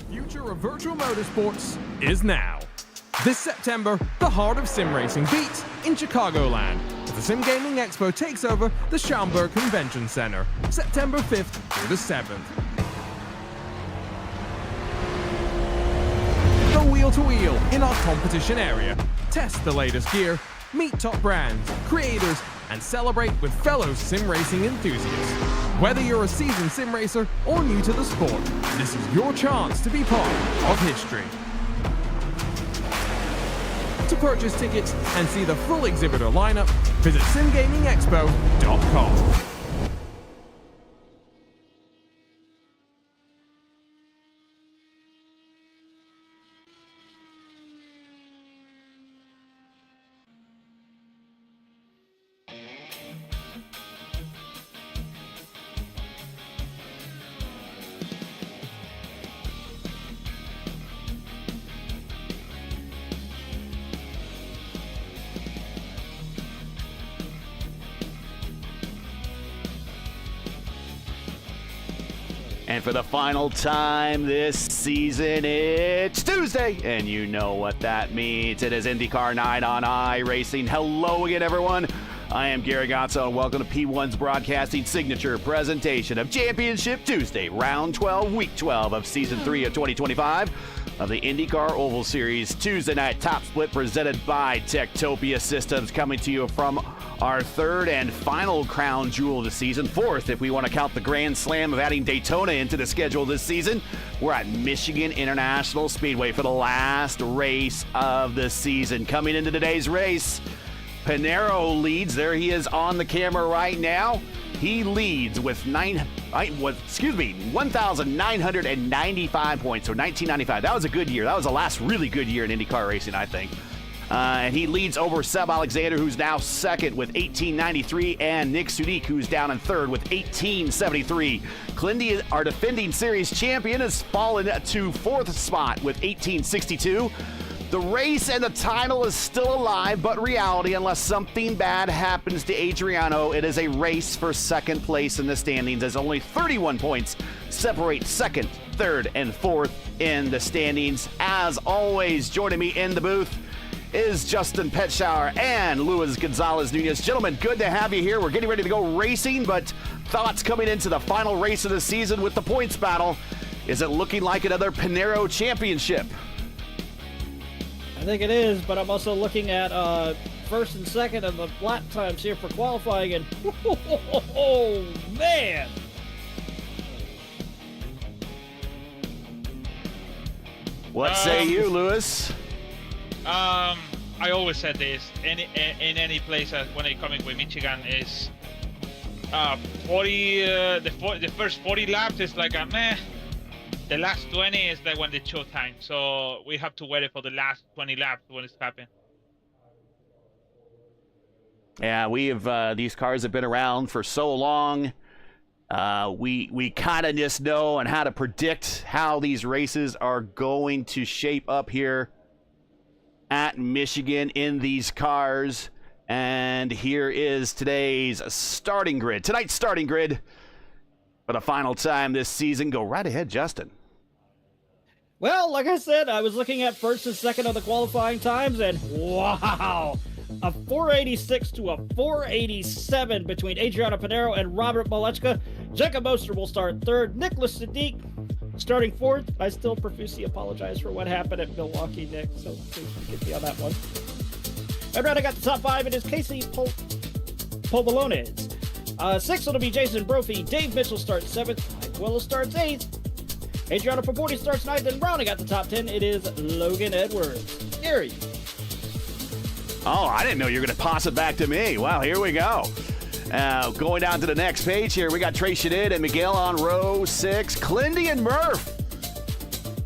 future of virtual motorsports is now. This September, the heart of sim racing beats in Chicagoland as the Sim Gaming Expo takes over the Schaumburg Convention Center, September 5th through the 7th. Go wheel to wheel in our competition area, test the latest gear, meet top brands, creators, and celebrate with fellow sim racing enthusiasts. Whether you're a seasoned sim racer or new to the sport, this is your chance to be part of history. To purchase tickets and see the full exhibitor lineup, visit simgamingexpo.com. And for the final time this season, it's Tuesday, and you know what that means. It is IndyCar night on iRacing. Hello again, everyone. I am Gary Gatso, and welcome to P1's broadcasting signature presentation of Championship Tuesday, Round 12, Week 12 of Season 3 of 2025 of the IndyCar Oval Series. Tuesday night top split presented by Topia Systems, coming to you from our third and final crown jewel of the season, fourth if we want to count the grand slam of adding Daytona into the schedule this season. We're at Michigan International Speedway for the last race of the season. Coming into today's race, Pinero leads. There he is on the camera right now. He leads with 1,995 points, so 1995. That was a good year. That was the last really good year in IndyCar racing, I think. And he leads over Seb Alexander, who's now second with 1893, and Nick Sudik, who's down in third with 1873. Clindy, our defending series champion, has fallen to fourth spot with 1862. The race and the title is still alive, but reality, unless something bad happens to Adriano, it is a race for second place in the standings, as only 31 points separate second, third, and fourth in the standings. As always, joining me in the booth is Justin Petschauer and Luis Gonzalez Nunez. Gentlemen, good to have you here. We're getting ready to go racing, but thoughts coming into the final race of the season with the points battle. Is it looking like another Pinero championship? I think it is, but I'm also looking at first and second and the lap times here for qualifying, and oh man! What say you, Luis? I always said this. In any place when I coming with Michigan is 40. The first 40 laps is like a meh. The last 20 is like when the show time. So we have to wait for the last 20 laps when it's happening. Yeah, we have these cars have been around for so long. We kind of just know and how to predict how these races are going to shape up here at Michigan in these cars. And here is today's starting grid. Tonight's starting grid for the final time this season. Go right ahead, Justin. Well, like I said, I was looking at first and second of the qualifying times, and wow! A 486 to a 487 between Adriano Pinero and Robert Malechka. Jacob Oster will start third. Nicholas Sadiq starting fourth. I still profusely apologize for what happened at Milwaukee, Nick, so please forgive me on that one. And right, I got the top five. It is Casey Povolones. Sixth, it'll be Jason Brophy. Dave Mitchell starts seventh. Mike Willow starts eighth. Adriano Paporti starts ninth, and rounding out the top 10, it is Logan Edwards. Gary. Oh, I didn't know you were going to pass it back to me. Wow, here we go. Going down to the next page here, we got Trey Shadid and Miguel on row 6. Clindy and Murph,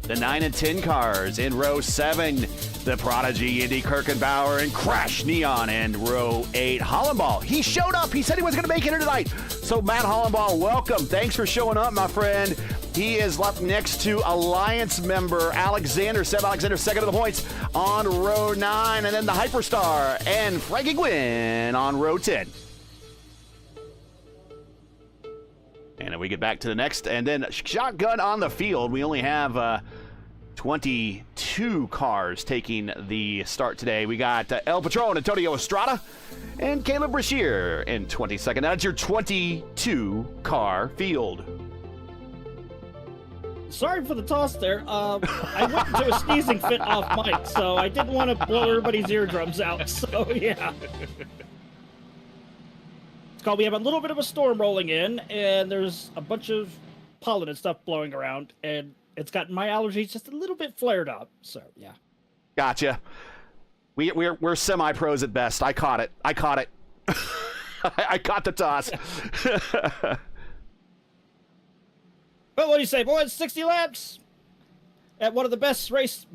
the 9 and 10 cars. In row 7, the Prodigy, Indy Kirkenbauer, and Crash Neon in row 8. Hollenball, he showed up. He said he was going to make it here tonight. So, Matt Hollenball, welcome. Thanks for showing up, my friend. He is up next to Alliance member Seb Alexander, second of the points on row 9. And then the Hyperstar and Frankie Gwynn on row 10. And then we get back to the next. And then shotgun on the field. We only have 22 cars taking the start today. We got El Patron, Antonio Estrada, and Caleb Brashear in 22nd. That's your 22 car field. Sorry for the toss there. I went into a sneezing fit off mic, so I didn't want to blow everybody's eardrums out. So, yeah. It's called, we have a little bit of a storm rolling in, and there's a bunch of pollen and stuff blowing around, and it's gotten my allergies just a little bit flared up. So, yeah. Gotcha. We're semi-pros at best. I caught it. I caught the toss. Well, what do you say, boys? 60 laps at one of the best race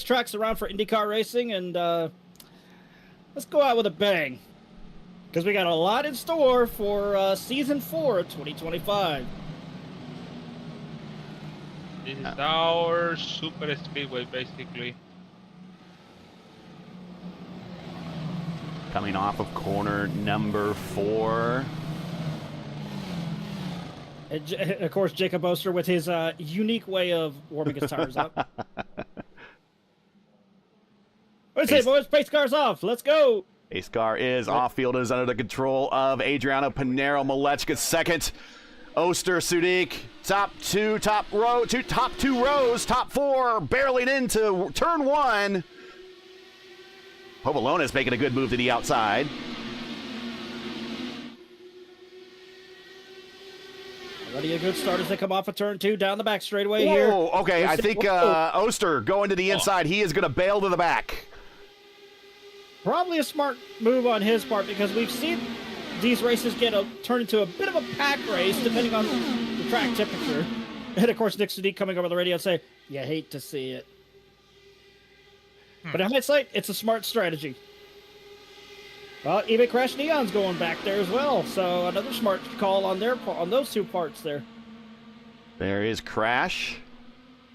tracks around for IndyCar racing, and let's go out with a bang, because we got a lot in store for season 4 of 2025. This is our super speedway, basically. Coming off of corner number 4. And of course, Jacob Oster with his unique way of warming his tires up. What do you say, boys? Pace car's off. Let's go. Pace car is off. Field is under the control of Adriano Pinero. Malechka second. Oster, Sudik, top two rows, top 4, barreling into turn 1. Povolonis making a good move to the outside. Already a good start as they come off of turn 2 down the back straightaway here. Okay. I think Oster going to the inside. He is going to bail to the back. Probably a smart move on his part, because we've seen these races turn into a bit of a pack race, depending on the track temperature. And, of course, Nick Sadiq coming over the radio and say, you hate to see it. But in hindsight, it's a smart strategy. Well, eBay Crash Neon's going back there as well, so another smart call on those two parts there. There is Crash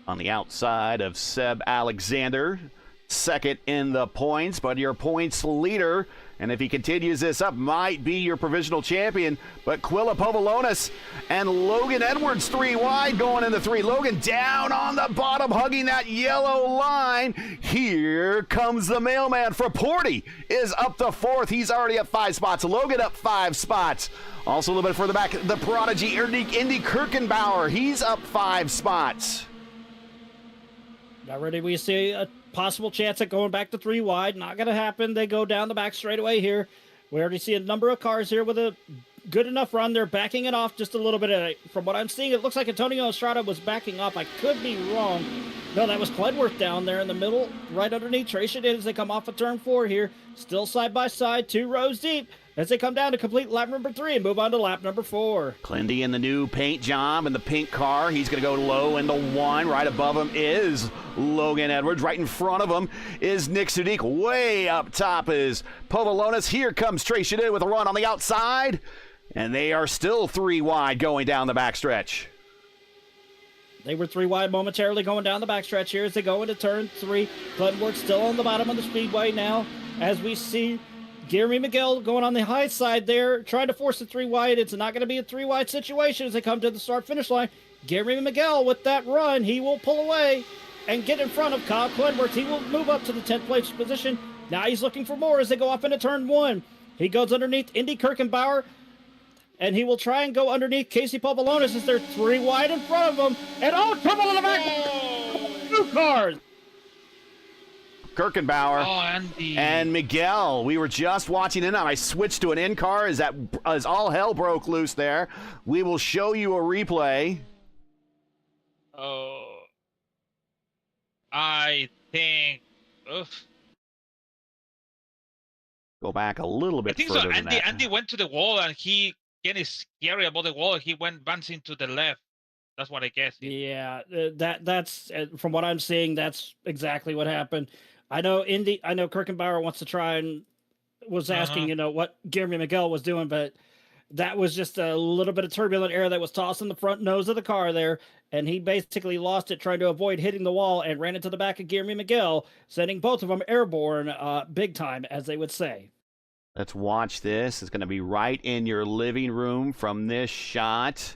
on the outside of Seb Alexander. Second in the points, but your points leader, and if he continues this up, might be your provisional champion. But Quilla Povolonis and Logan Edwards 3 wide going into 3. Logan down on the bottom, hugging that yellow line. Here comes the mailman. Fraporti is up to 4th. He's already up 5 spots. Logan up 5 spots. Also a little bit further back, the prodigy Indy Kirkenbauer. He's up 5 spots. Already we see a possible chance at going back to 3 wide. Not going to happen. They go down the back straightaway here. We already see a number of cars here with a good enough run. They're backing it off just a little bit. From what I'm seeing, it looks like Antonio Estrada was backing off. I could be wrong. No, that was Cledworth down there in the middle, right underneath Trace it in as they come off of turn 4 here. Still side by side, 2 rows deep as they come down to complete lap number 3 and move on to lap number 4. Clindy in the new paint job in the pink car. He's going to go low into 1. Right above him is Logan Edwards. Right in front of him is Nick Sadiq. Way up top is Povolonis. Here comes Trace Shadid with a run on the outside. And they are still 3 wide going down the backstretch. They were 3 wide momentarily going down the backstretch here as they go into turn 3. Glenwood still on the bottom of the speedway now as we see Jeremy Miguel going on the high side there, trying to force the 3 wide. It's not going to be a 3 wide situation as they come to the start-finish line. Jeremy Miguel with that run, he will pull away and get in front of Kyle Glenworth. He will move up to the 10th place position. Now he's looking for more as they go up into turn 1. He goes underneath Indy Kirkenbauer, and he will try and go underneath Casey Povolonis as they're 3 wide in front of him. And trouble in the back! 2 cars! Kirkenbauer Andy. and Miguel. We were just watching in on. I switched to an in-car as all hell broke loose there. We will show you a replay. Oh, I think. Oof. Go back a little bit I think further so. than that. Andy went to the wall and he getting scary about the wall. He went bouncing to the left. That's what I guess. Yeah, that's from what I'm seeing. That's exactly what happened. I know Kirkenbauer wants to try and was asking, what Jeremy Miguel was doing, but that was just a little bit of turbulent air that was tossing the front nose of the car there, and he basically lost it trying to avoid hitting the wall and ran into the back of Jeremy Miguel, sending both of them airborne big time, as they would say. Let's watch this. It's going to be right in your living room from this shot.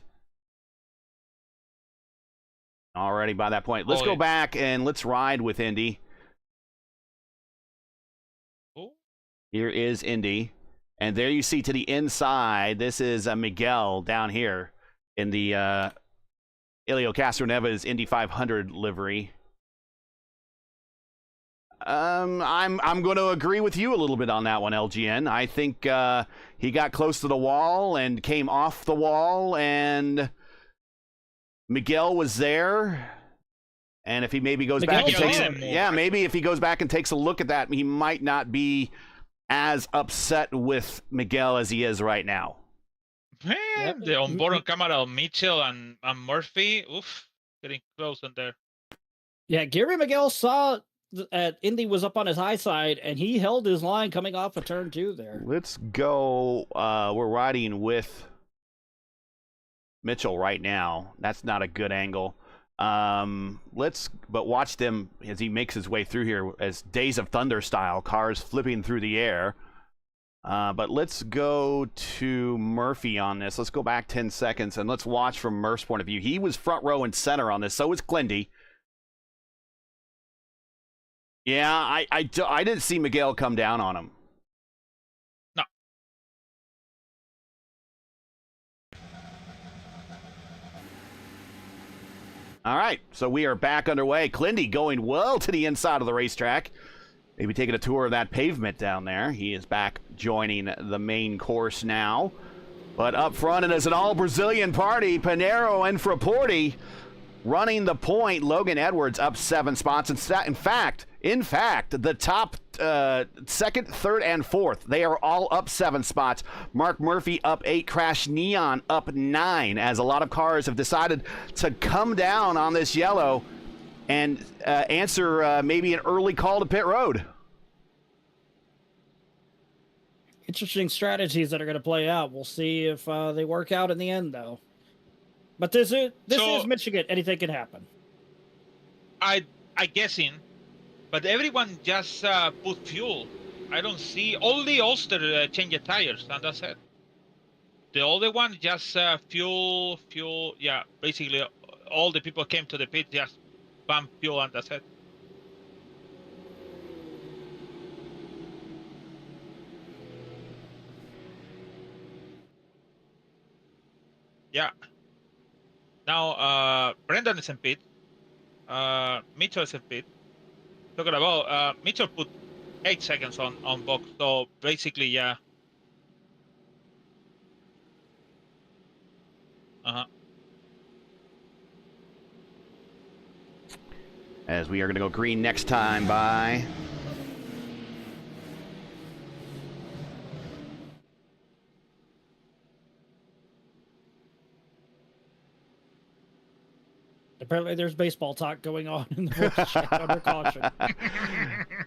already by that point. Let's go back and let's ride with Indy. Oh. Here is Indy. And there you see to the inside, this is Miguel down here in the Elio Castroneva's Indy 500 livery. I'm going to agree with you a little bit on that one, LGN. I think he got close to the wall and came off the wall, and Miguel was there. And if he maybe goes back and takes maybe if he goes back and takes a look at that, he might not be as upset with Miguel as he is right now. Man, the onboard camera of Mitchell and Murphy, getting close in there. Yeah, Gary Miguel saw Indy was up on his high side, and he held his line coming off of turn 2 there. Let's go. We're riding with Mitchell right now. That's not a good angle. But watch them as he makes his way through here as Days of Thunder style, cars flipping through the air. But let's go to Murphy on this. Let's go back 10 seconds and let's watch from Murph's point of view. He was front row and center on this. So was Clindy. Yeah, I didn't see Miguel come down on him. No. All right, so we are back underway. Clindy going well to the inside of the racetrack. Maybe taking a tour of that pavement down there. He is back joining the main course now. But up front, and as an all-Brazilian party, Pinheiro and Fraporti running the point. Logan Edwards up 7 spots. In fact, the top second, third, and fourth, they are all up 7 spots. Mark Murphy up 8, Crash Neon up 9, as a lot of cars have decided to come down on this yellow and answer maybe an early call to pit road. Interesting strategies that are going to play out. We'll see if they work out in the end, though. But this is Michigan. Anything can happen. I guessing, but everyone just put fuel. I don't see only Ulster change the tires, and that's it. The other one just fuel. Yeah, basically all the people came to the pit just pump fuel, and that's it. Yeah. Now, Brendan is in pit. Mitchell is in pit. Talking about, Mitchell put 8 seconds on box. So basically, yeah. As we are going to go green next time by apparently there's baseball talk going on in the voice check under caution.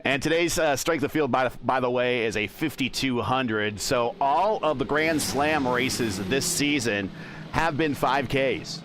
And today's strength of field, by the way, is a 5,200. So all of the Grand Slam races this season have been 5Ks.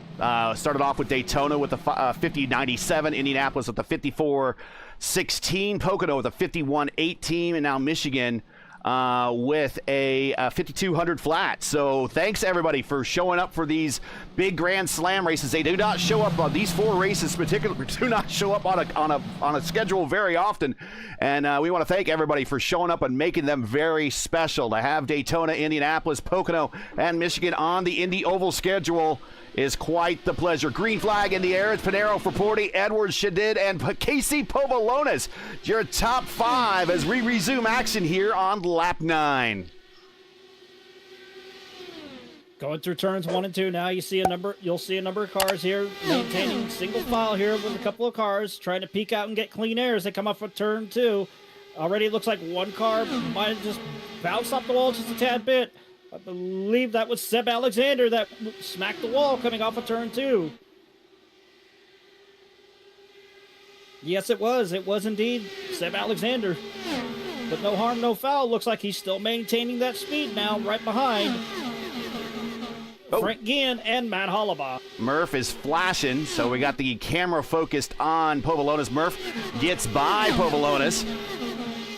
Started off with Daytona with the 50.97, Indianapolis with the 54.16, Pocono with a 51.18, and now Michigan with a 5,200 flat. So thanks everybody for showing up for these big Grand Slam races. They do not show up on these 4 races, particularly do not show up on a schedule very often. And we want to thank everybody for showing up and making them very special. To have Daytona, Indianapolis, Pocono, and Michigan on the Indy Oval schedule is quite the pleasure. Green flag in the air. It's Pinheiro, Fraporti, Edwards, Shadid, and Casey Povolonis. Your top 5 as we resume action here on lap 9. Going through turns 1 and 2 now, you'll see a number of cars here maintaining single file here with a couple of cars trying to peek out and get clean air as they come off of turn 2. Already it looks like one car might have just bounced off the wall just a tad bit. I believe that was Seb Alexander that smacked the wall coming off of turn 2. Yes, it was. It was indeed Seb Alexander. But no harm, no foul. Looks like he's still maintaining that speed now right behind Frank Ginn and Matt Hollabaugh. Murph is flashing, so we got the camera focused on Povolonis. Murph gets by Povolonis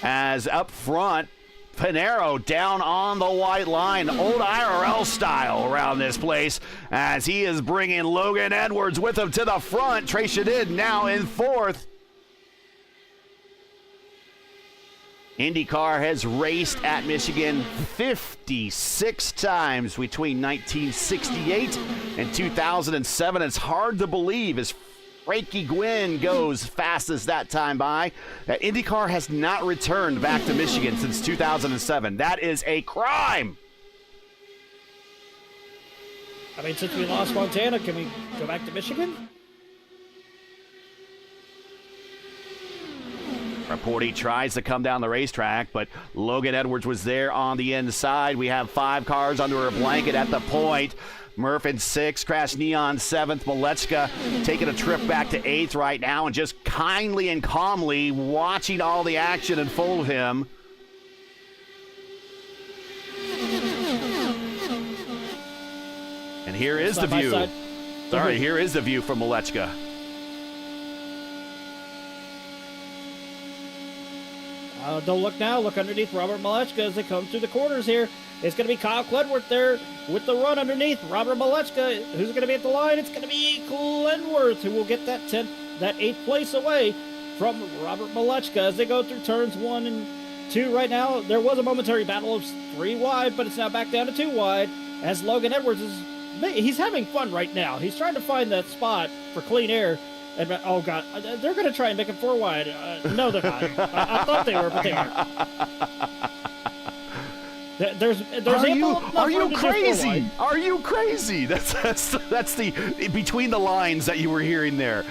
as up front, Pinero down on the white line, old IRL style around this place, as he is bringing Logan Edwards with him to the front. Trey Shadid now in fourth. IndyCar has raced at Michigan 56 times between 1968 and 2007. It's hard to believe as Frankie Gwynn goes fastest that time by. IndyCar has not returned back to Michigan since 2007. That is a crime. I mean, since we lost Montana, can we go back to Michigan? Rapporti tries to come down the racetrack, but Logan Edwards was there on the inside. We have 5 cars under a blanket at the point. Murph in 6th, Crash Neon 7th, Malechka taking a trip back to 8th right now and just kindly and calmly watching all the action unfold him. And here is the view. Sorry, here is the view from Malechka. Don't look now. Look underneath Robert Malechka as they come through the corners here. It's going to be Kyle Clenworth there with the run underneath Robert Malechka. Who's going to be at the line? It's going to be Clenworth who will get that 8th place away from Robert Malechka as they go through turns 1 and 2 right now. There was a momentary battle of 3 wide, but it's now back down to 2 wide as Logan Edwards he's having fun right now. He's trying to find that spot for clean air. And, oh, God, they're going to try and make it 4 wide. No, they're not. I thought they were, but they aren't. There's are you crazy? Are you crazy? That's the between the lines that you were hearing there.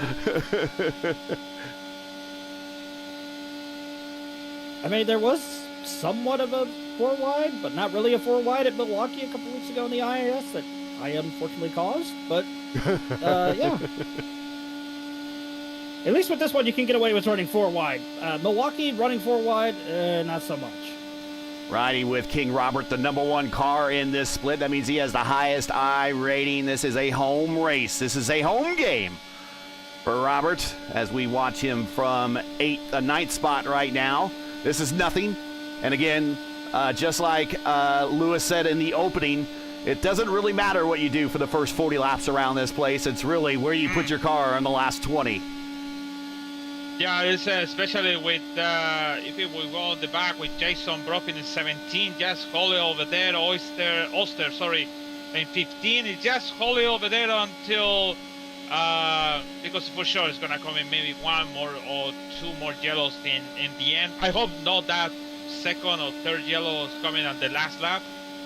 I mean, there was somewhat of a 4 wide, but not really a 4 wide at Milwaukee a couple weeks ago in the IIS that I unfortunately caused. But, yeah. At least with this one, you can get away with running 4 wide. Milwaukee running 4 wide, not so much. Riding with King Robert, the #1 car in this split. That means he has the highest I rating. This is a home race. This is a home game for Robert as we watch him from 9th spot right now. This is nothing. And again, just like Lewis said in the opening, it doesn't really matter what you do for the first 40 laps around this place. It's really where you put your car in the last 20. Yeah, it's especially with if it will go on the back with Jason Broffin in 17, just hold it over there. Oster, sorry, in 15. It's just hold it over there until because for sure it's gonna come in maybe 1 more or 2 more yellows in the end. I hope not that 2nd or 3rd yellow is coming on the last lap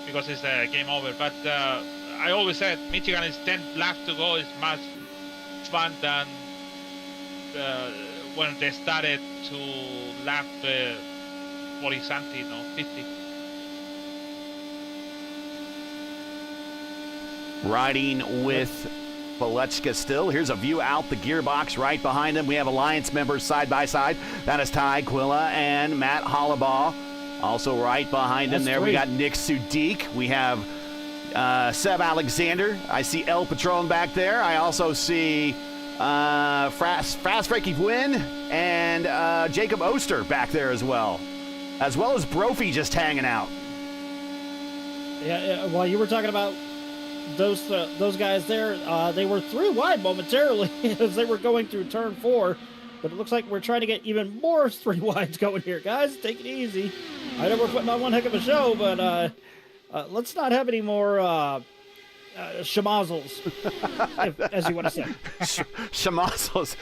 because it's game over. But I always said Michigan is 10 laps to go. It's much fun than when they started to lap 40 something or 50. Riding with Malechka still. Here's a view out the gearbox right behind him. We have Alliance members side by side. That is Ty Quilla and Matt Hollabaugh. Also right behind him there, we got Nick Sudik. We have Seb Alexander. I see El Patron back there. I also see Fast Frankie Gwynn and Jacob Oster back there as well as Brophy just hanging out. Yeah, while you were talking about those guys there, they were 3 wide momentarily as they were going through turn 4, but it looks like we're trying to get even more 3 wides going here, guys. Take it easy. I know we're putting on one heck of a show, but let's not have any more schmozzles, as you want to say. Schmozzles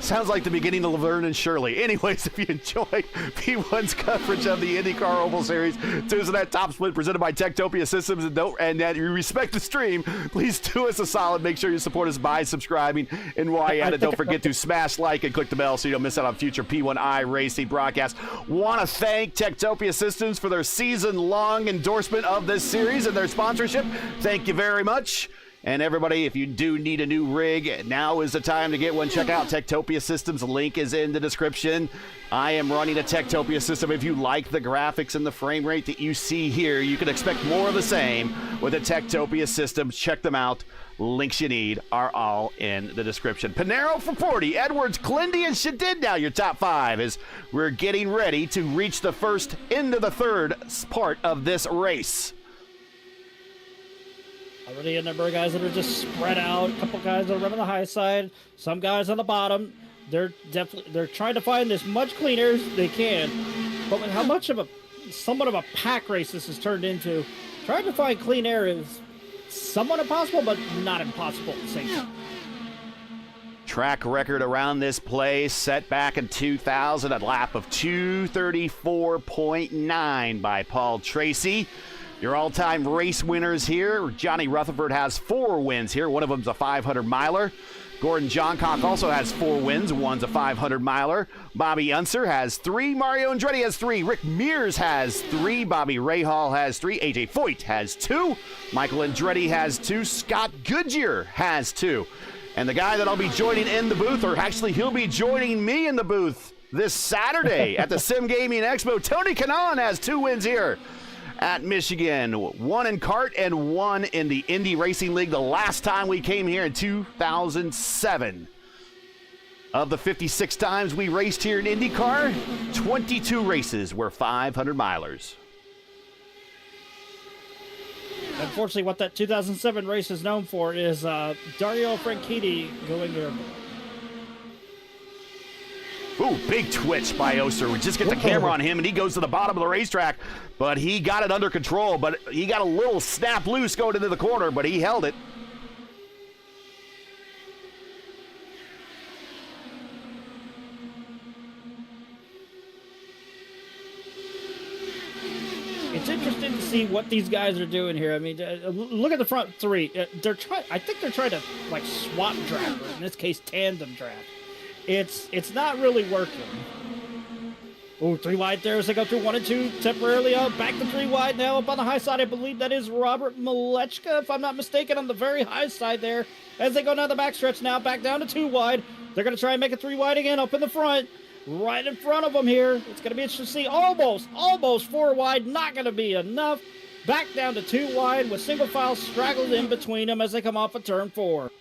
sounds like the beginning of Laverne and Shirley. Anyways, if you enjoy P1's coverage of the IndyCar Oval Series, Tues that top split presented by Topia Systems, and that you respect the stream, please do us a solid. Make sure you support us by subscribing. And while you're at it, don't forget to smash like and click the bell so you don't miss out on future P1 iRacing broadcasts. Want to thank Topia Systems for their season-long endorsement of this series and their sponsorship. Thank you very much. And everybody, if you do need a new rig, now is the time to get one. Check out Topia Systems. The link is in the description. I am running a Topia system. If you like the graphics and the frame rate that you see here, you can expect more of the same with a Topia system. Check them out Links you need are all in the description. Pinero for 40, Edwards, Clindy, and Shadid now your top 5 as we're getting ready to reach the first into the third part of this race. Already a number of guys that are just spread out. A couple guys that are running the high side. Some guys on the bottom. They're trying to find as much clean air as they can. But with how much of somewhat of a pack race this has turned into, trying to find clean air is somewhat impossible, but not impossible at the same time. Track record around this place set back in 2000, a lap of 2:34.9 by Paul Tracy. Your all-time race winners here, Johnny Rutherford has 4 wins here. One of them's a 500-miler. Gordon Johncock also has 4 wins. One's a 500-miler. Bobby Unser has 3. Mario Andretti has 3. Rick Mears has 3. Bobby Rahal has 3. AJ Foyt has 2. Michael Andretti has 2. Scott Goodyear has 2. And the guy that I'll be joining in the booth, or actually he'll be joining me in the booth this Saturday at the Sim Gaming Expo, Tony Kanaan has 2 wins here at Michigan. 1 in kart and 1 in the Indy Racing League the last time we came here in 2007. Of the 56 times we raced here in IndyCar, 22 races were 500-milers. Unfortunately, what that 2007 race is known for is Dario Franchitti going there. Ooh, big twitch by Oster. We just get the camera on him, and he goes to the bottom of the racetrack, but he got it under control, but he got a little snap loose going into the corner, but he held it. It's interesting to see what these guys are doing here. I mean, look at the front 3. I think they're trying to like swap draft, or in this case, tandem draft. It's not really working. Oh, 3 wide there as they go through 1 and 2 temporarily. Back to 3 wide now up on the high side. I believe that is Robert Malechka, if I'm not mistaken, on the very high side there. As they go down the backstretch now, back down to 2 wide. They're going to try and make it 3 wide again up in the front. Right in front of them here. It's going to be interesting to see. Almost 4 wide. Not going to be enough. Back down to 2 wide with single file straggled in between them as they come off of turn 4.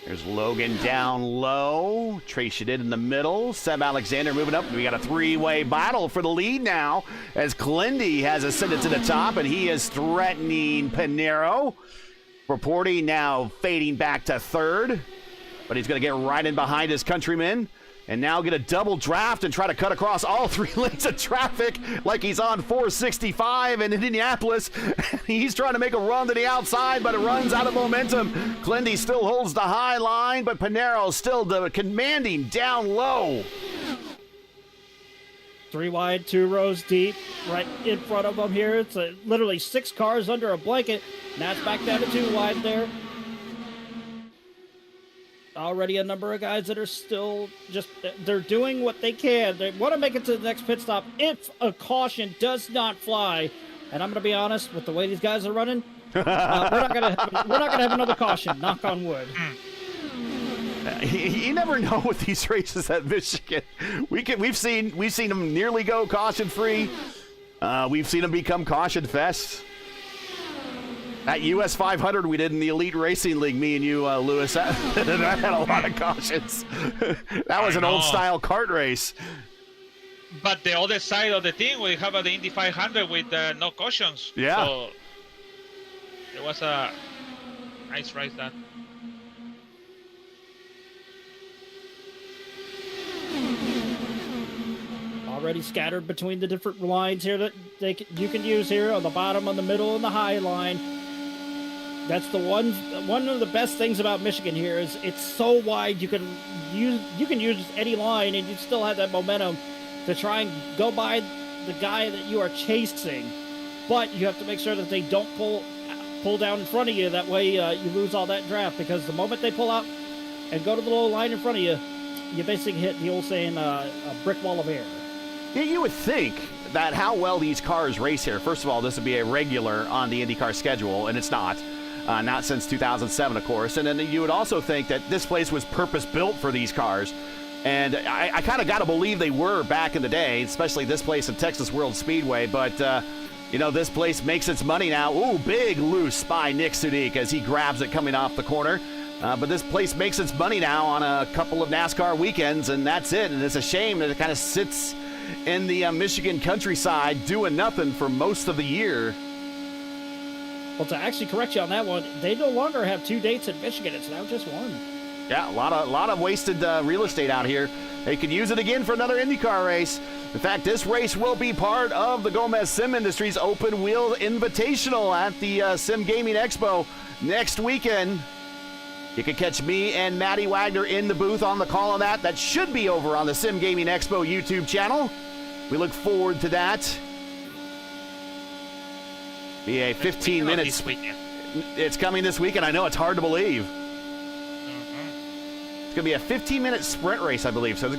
There's Logan down low. Trace it in the middle. Seb Alexander moving up. We got a 3-way battle for the lead now as Clindy has ascended to the top, and he is threatening Pinero. Reporting now fading back to 3rd, but he's going to get right in behind his countryman and now get a double draft and try to cut across all 3 lanes of traffic like he's on 465 in Indianapolis. He's trying to make a run to the outside, but it runs out of momentum. Clindy still holds the high line, but Pinero still commanding down low. 3 wide, 2 rows deep, right in front of them here. It's literally 6 cars under a blanket. Now it's back down to 2 wide there. Already a number of guys that are still just, they're doing what they can. They want to make it to the next pit stop if a caution does not fly. And I'm going to be honest, with the way these guys are running, we're not going to have another caution, knock on wood. You never know with these races at Michigan. We've seen them nearly go caution free. We've seen them become caution fests. That US 500 we did in the Elite Racing League, me and you, Lewis, that had a lot of cautions. That was an old-style kart race. But the other side of the thing, we have the Indy 500 with no cautions. Yeah. So it was a nice race, that. Already scattered between the different lines here that you can use here on the bottom, on the middle, and the high line. That's the one of the best things about Michigan here is it's so wide you can use any line and you still have that momentum to try and go by the guy that you are chasing. But you have to make sure that they don't pull down in front of you. That way you lose all that draft, because the moment they pull out and go to the little line in front of you, you basically hit the old saying a brick wall of air. Yeah, you would think that how well these cars race here. First of all, this would be a regular on the IndyCar schedule, and it's not. Not since 2007, of course. And then you would also think that this place was purpose-built for these cars. And I kind of got to believe they were back in the day, especially this place in Texas World Speedway. But You know, this place makes its money now. Ooh, big loose by Nick Sudik as he grabs it coming off the corner. But this place makes its money now on a couple of NASCAR weekends, and that's it. And it's a shame that it kind of sits in the Michigan countryside doing nothing for most of the year. Well, to actually correct you on that one, they no longer have 2 dates in Michigan. It's now just 1. Yeah, a lot of wasted real estate out here. They could use it again for another IndyCar race. In fact, this race will be part of the Gomez Sim Industries Open Wheel Invitational at the Sim Gaming Expo next weekend. You can catch me and Maddie Wagner in the booth on the call on that. That should be over on the Sim Gaming Expo YouTube channel. We look forward to that. Be a 15-minute. This weekend. It's coming this weekend. I know, it's hard to believe. It's going to be a 15-minute sprint race, I believe. So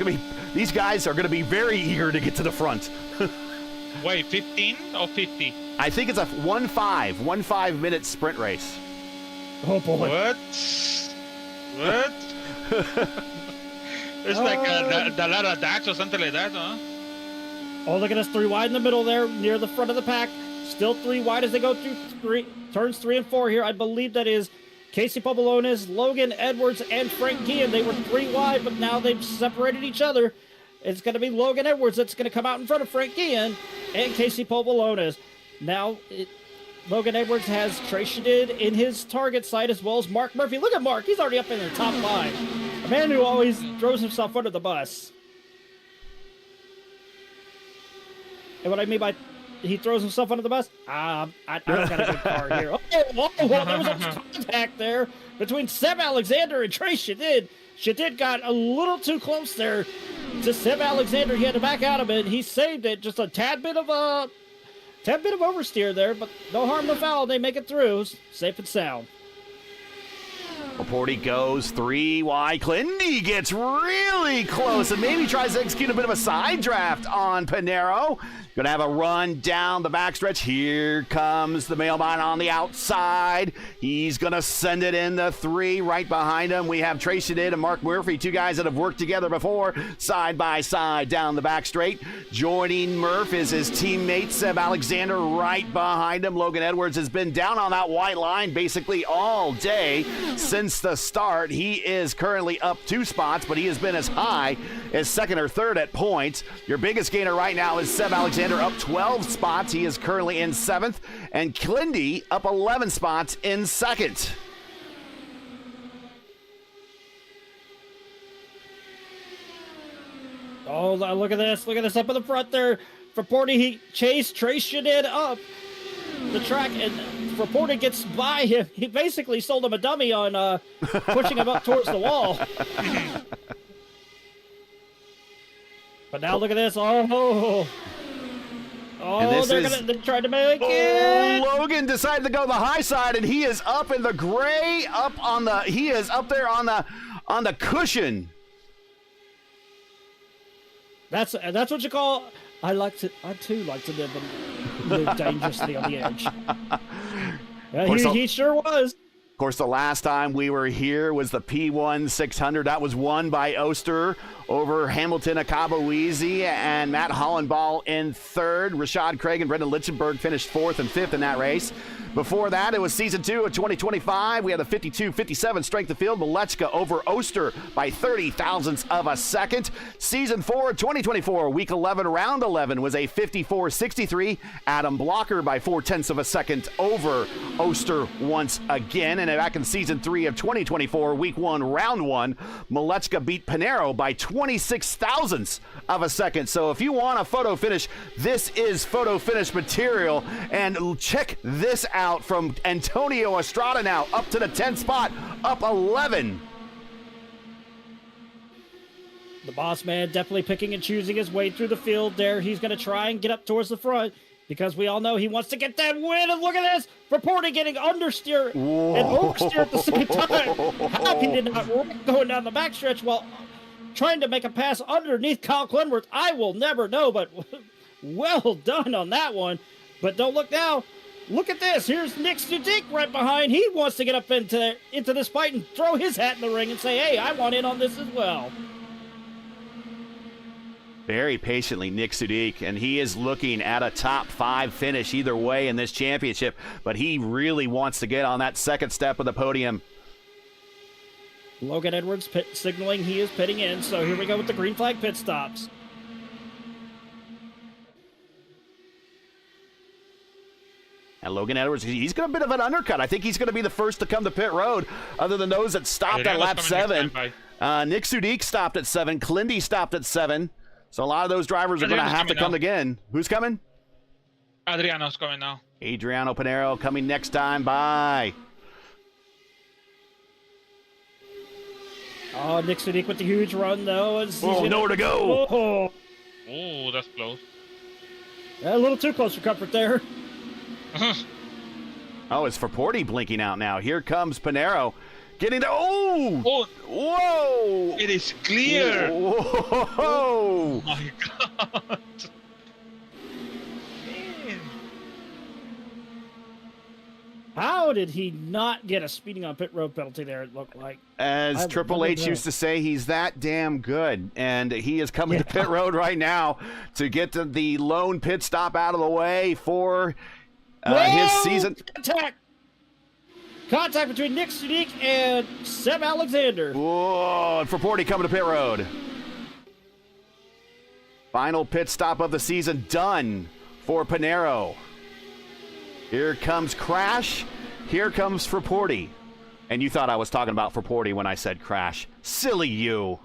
these guys are going to be very eager to get to the front. Wait, 15 or 50? I think it's a 1.5-minute sprint race. Oh, boy. What? It's like a Dallara Dax or something like that, huh? Oh, look at us, 3 wide in the middle there, near the front of the pack. Still 3 wide as they go through turns 3 and 4 here. I believe that is Casey Pobolones, Logan Edwards, and Frank Guillen. They were 3 wide, but now they've separated each other. It's going to be Logan Edwards that's going to come out in front of Frank Guillen and Casey Pobolones. Now, Logan Edwards has Trey Shadid in his target side as well as Mark Murphy. Look at Mark. He's already up in the top 5. A man who always throws himself under the bus. And what I mean by he throws himself under the bus, I don't got a good car here. Oh, well, there was a contact there between Seb Alexander and Trey Shadid. Shadid got a little too close there to Seb Alexander. He had to back out of it. He saved it. Just a tad bit of oversteer there, but no harm, no foul. They make it through, safe and sound. Laporte goes 3 wide. Clindy gets really close and maybe tries to execute a bit of a side draft on Pinero. Going to have a run down the backstretch. Here comes the mailman on the outside. He's going to send it in the 3. Right behind him, we have Trey Shadid and Mark Murphy, 2 guys that have worked together before, side by side down the back straight. Joining Murph is his teammate, Seb Alexander, right behind him. Logan Edwards has been down on that white line basically all day since the start. He is currently up 2 spots, but he has been as high as 2nd or 3rd at points. Your biggest gainer right now is Seb Alexander, up 12 spots. He is currently in 7th. And Clindy up 11 spots in 2nd. Oh, look at this. Look at this up in the front there. For Porty, he chased Trey Shadid up the track, and for Porty gets by him. He basically sold him a dummy on pushing him up towards the wall. But now look at this. They're trying to make it. Logan decided to go the high side, and he is up in the gray, he is up there on the cushion. That's what you call. I too like to live dangerously on the edge. He sure was. Of course, the last time we were here was the P1 600. That was won by Oster over Hamilton Akabuizi and Matt Hollenball in 3rd. Rashad Craig and Brendan Lichtenberg finished 4th and 5th in that race. Before that, it was Season 2 of 2025. We had a 52-57 strength of field. Malechka over Oster by 30 thousandths of a second. Season 4 of 2024, Week 11, Round 11 was a 54-63. Adam Blocker by 0.4 of a second over Oster once again. And back in Season 3 of 2024, Week 1, Round 1, Malechka beat Pinero by 26 thousandths of a second. So if you want a photo finish, this is photo finish material. And check this out from Antonio Estrada now up to the 10th spot, up 11. The boss man definitely picking and choosing his way through the field there. He's going to try and get up towards the front because we all know he wants to get that win. And look at this, Reporting getting understeer and oversteer at the same time. How he did not wreck going down the backstretch while trying to make a pass underneath Kyle Clenworth, I will never know, but well done on that one. But don't look now. Look at this. Here's Nick Studik right behind. He wants to get up into this fight and throw his hat in the ring and say, hey, I want in on this as well. Very patiently, Nick Sudik, and he is looking at a top 5 finish either way in this championship, but he really wants to get on that second step of the podium. Logan Edwards signaling he is pitting in, so here we go with the green flag pit stops. And Logan Edwards, he's got a bit of an undercut. I think he's going to be the first to come to pit road, other than those that stopped at lap 7. Nick Sudik stopped at 7. Clindy stopped at 7. So a lot of those drivers are going to have to come again. Who's coming? Adriano's coming now. Adriano Pinero coming next time by. Oh, Nick Sudik with the huge run, though. Nowhere to go. Oh, that's close. Yeah, a little too close for comfort there. Oh, it's for Porty blinking out now. Here comes Pinero. Getting the whoa! It is clear. Whoa! Oh my God! Man. How did he not get a speeding on pit road penalty there? It looked like. As Triple H used to say, he's that damn good, and he is coming to pit road right now to get to the lone pit stop out of the way for his season. Contact between Nick Sudik and Seb Alexander. Whoa, and for Porty coming to pit road. Final pit stop of the season done for Pinero. Here comes Crash. Here comes Frapporti. And you thought I was talking about Frapporti when I said Crash. Silly you.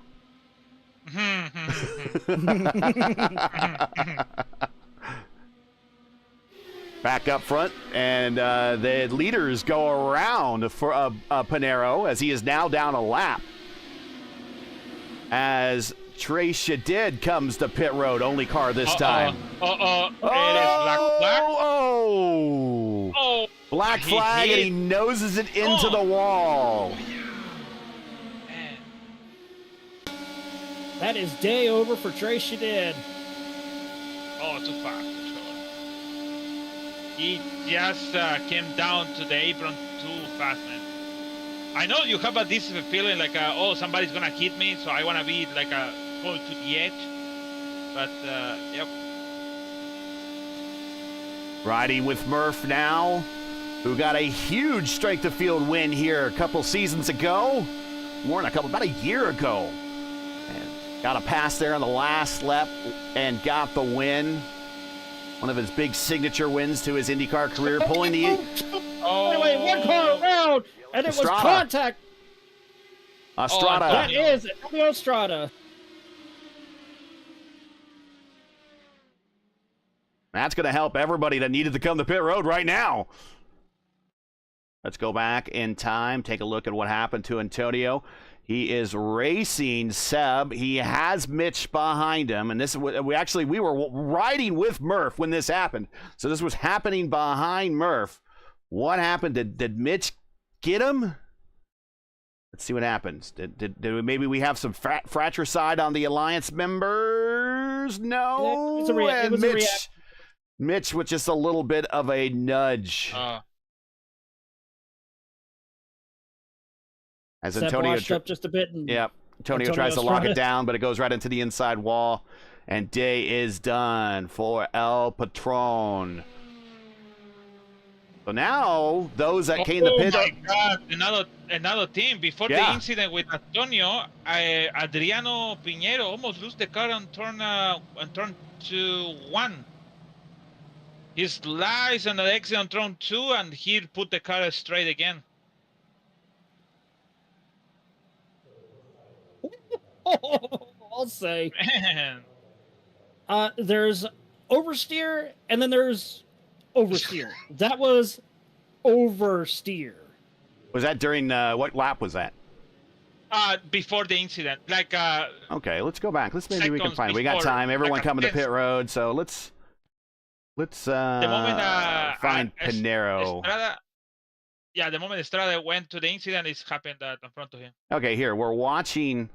Back up front, and the leaders go around for Pinero as he is now down a lap. As Trey Shadid comes to pit road, only car this time. It is black. Oh! Black flag, and he noses it into the wall. Man. That is day over for Trey Shadid. Oh, too fast. He just came down to the apron too fast, man. I know you have this feeling like, somebody's gonna hit me, so I wanna be like pulled to the edge. But yep. Riding with Murph now, who got a huge strength of field win here a couple seasons ago, about a year ago, and got a pass there on the last lap and got the win. One of his big signature wins to his IndyCar career, pulling the... Anyway, one car around, and it was contact. Estrada. That is Emilio Estrada. That's going to help everybody that needed to come to pit road right now. Let's go back in time, take a look at what happened to Antonio. He is racing Seb. He has Mitch behind him, and this we were riding with Murph when this happened. So this was happening behind Murph. What happened? Did Mitch get him? Let's see what happens. Did maybe we have some fratricide on the Alliance members? No. It was a reaction. Mitch with just a little bit of a nudge. As Antonio up just a bit. Antonio tries to lock it down, but it goes right into the inside wall. And day is done for El Patron. So now, those that came to pit... Oh my God, another team. Before the incident with Antonio, Adriano Pinero almost lost the car on turn 1. He sliced on the exit on turn 2, and he put the car straight again. I'll say. Man. There's oversteer, and then there's oversteer. That was oversteer. Was that during what lap was that? Before the incident, Okay, let's go back. Maybe we can find it. We got time. Everyone coming to pit road, so let's the moment, find Pinero. The moment Estrada went to the incident, it happened in front of him. Okay, here we're watching.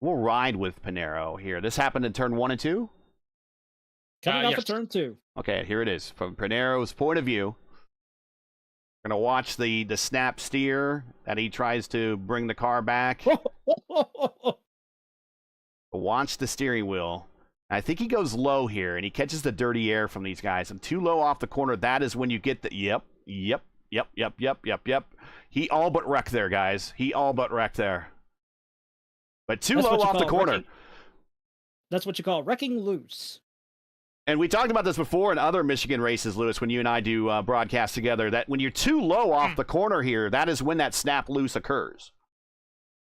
We'll ride with Pinero here. This happened in turn 1 and 2. Coming off of turn 2. Okay, here it is from Pinero's point of view. We're gonna watch the snap steer that he tries to bring the car back. Watch the steering wheel. I think he goes low here, and he catches the dirty air from these guys. And too low off the corner, that is when you get the... Yep. He all but wrecked there, guys. He all but wrecked there. But too low off the corner. That's what you call wrecking loose. And we talked about this before in other Michigan races, Lewis, when you and I do broadcast together, that when you're too low off the corner here, that is when that snap loose occurs.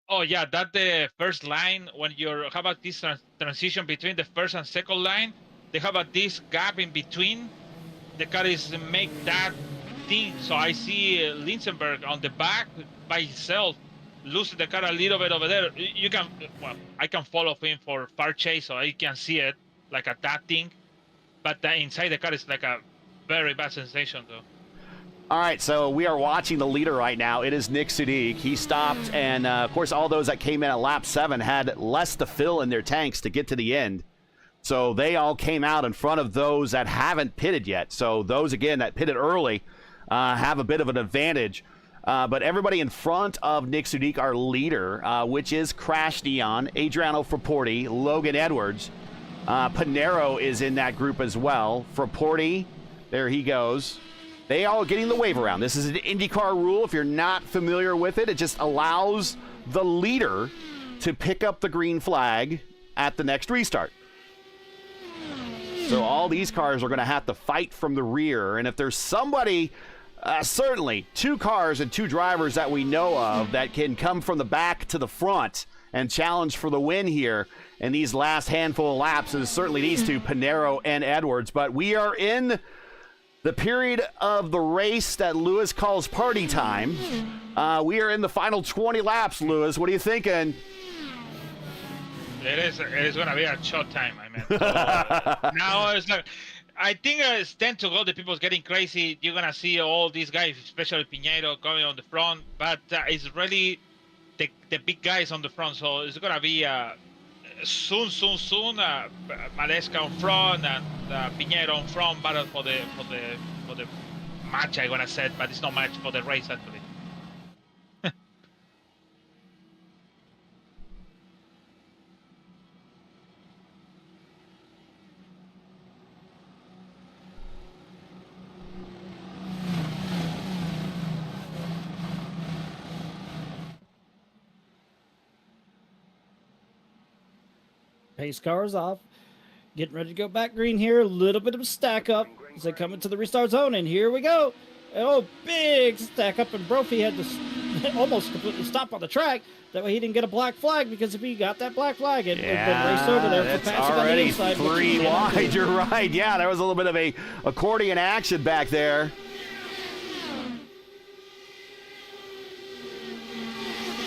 Oh yeah, that the first line when you're how about this transition between the first and second line? They have this gap in between. The car is make that thing. So I see Linsenberg on the back by himself, losing the car a little bit over there. You can, well, I can follow him for far chase, so I can see it like a that thing. But inside the car is like a very bad sensation though. All right, so we are watching the leader right now. It is Nick Sudik. He stopped, and of course, all those that came in at lap 7 had less to fill in their tanks to get to the end. So they all came out in front of those that haven't pitted yet. So those, again, that pitted early have a bit of an advantage. But everybody in front of Nick Sudik, our leader, which is Crash Dion, Adriano Frapporti, Logan Edwards. Pinero is in that group as well. Frapporti, there he goes. They all getting the wave around. This is an IndyCar rule. If you're not familiar with it, it just allows the leader to pick up the green flag at the next restart. So all these cars are going to have to fight from the rear. And if there's somebody, certainly 2 cars and 2 drivers that we know of that can come from the back to the front and challenge for the win here in these last handful of laps, is certainly these 2, Pinero and Edwards. But we are in the period of the race that Lewis calls party time. We are in the final 20 laps, Lewis. What are you thinking? It is going to be a short time, I mean. Now it's not. I think it's 10 to go. The people's getting crazy. You're going to see all these guys, especially Pinheiro, coming on the front. But it's really the big guys on the front. So it's going to be soon. Maleska on front and Pinheiro on front. Battle for the match, I'm going to say. But it's not match for the race, actually. Pace cars off. Getting ready to go back green here. A little bit of a stack up as they come into the restart zone. And here we go. Oh, big stack up. And Brophy had to almost completely stop on the track. That way he didn't get a black flag, because if he got that black flag, it would have been raced over there for passing on the inside. 3 wide. You're right. Yeah, there was a little bit of a accordion action back there.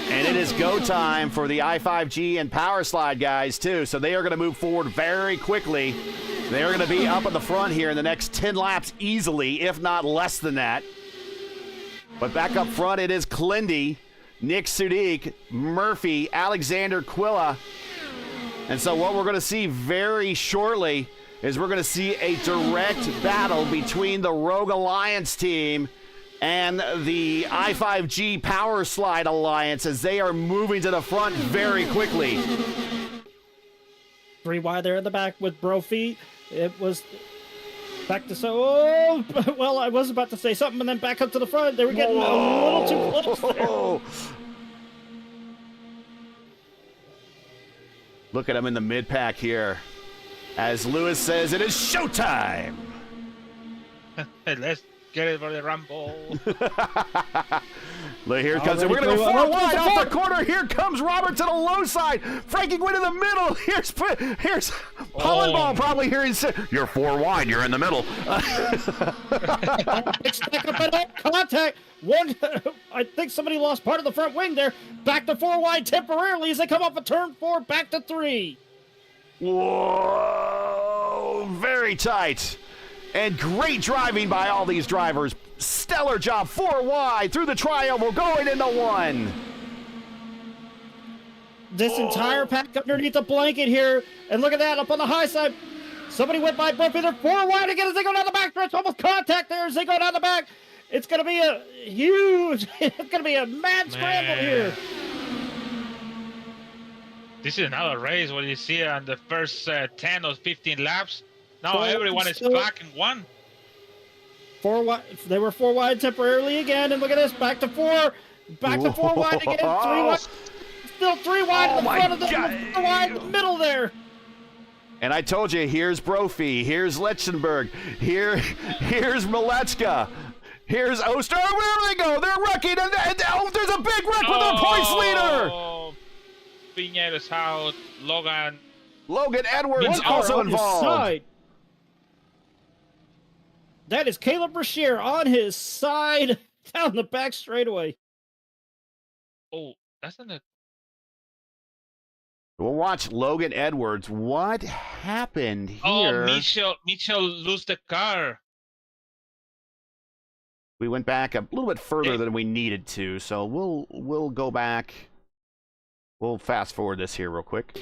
And it is go time for the I-5G and Power Slide guys, too. So they are going to move forward very quickly. They are going to be up at the front here in the next 10 laps easily, if not less than that. But back up front, it is Clindy, Nick Sudik, Murphy, Alexander Quilla. And so what we're going to see very shortly is we're going to see a direct battle between the Rogue Alliance team and the I-5G Power Slide Alliance as they are moving to the front very quickly. 3 wide there in the back with Brophy. It was back to oh, well, I was about to say something, and then back up to the front. They were getting a little too close there. Look at him in the mid-pack here. As Lewis says, it is showtime. Let's get it for the Rumble. Look, here it comes. We're going to go 4 wide off the corner. Here comes Robert to the low side. Frankie went in the middle. Here's Pollenbaum probably here. He's you're 4 wide. You're in the middle. Contact. One, I think somebody lost part of the front wing there. Back to 4 wide temporarily as they come up a turn 4, back to 3. Whoa, very tight. And great driving by all these drivers. Stellar job, 4 wide through the tri-oval, going into 1. This entire pack underneath the blanket here. And look at that, up on the high side. Somebody went by Brophy. They're 4 wide again as they go down the back stretch. Almost contact there as they go down the back. It's going to be a huge, it's going to be a mad scramble here. This is another race where you see on the first 10 or 15 laps. Now Four everyone is still- back in one. Four wide. They were 4 wide temporarily again, and look at this, back to 4, back to 4 wide again, 3 wide, still 3 wide in the front of them, 4 wide in the middle there. And I told you, here's Brophy, here's Lichtenberg, here's Maletska, here's Oster. Where do they go? They're wrecking, and there's a big wreck with their points leader. Piñero's out. Logan Edwards One also car on his involved. side. That is Caleb Brashear on his side down the back straightaway. Oh, that's in the. We'll watch Logan Edwards. What happened here? Oh, Mitchell lose the car. We went back a little bit further than we needed to, so we'll go back. We'll fast forward this here real quick,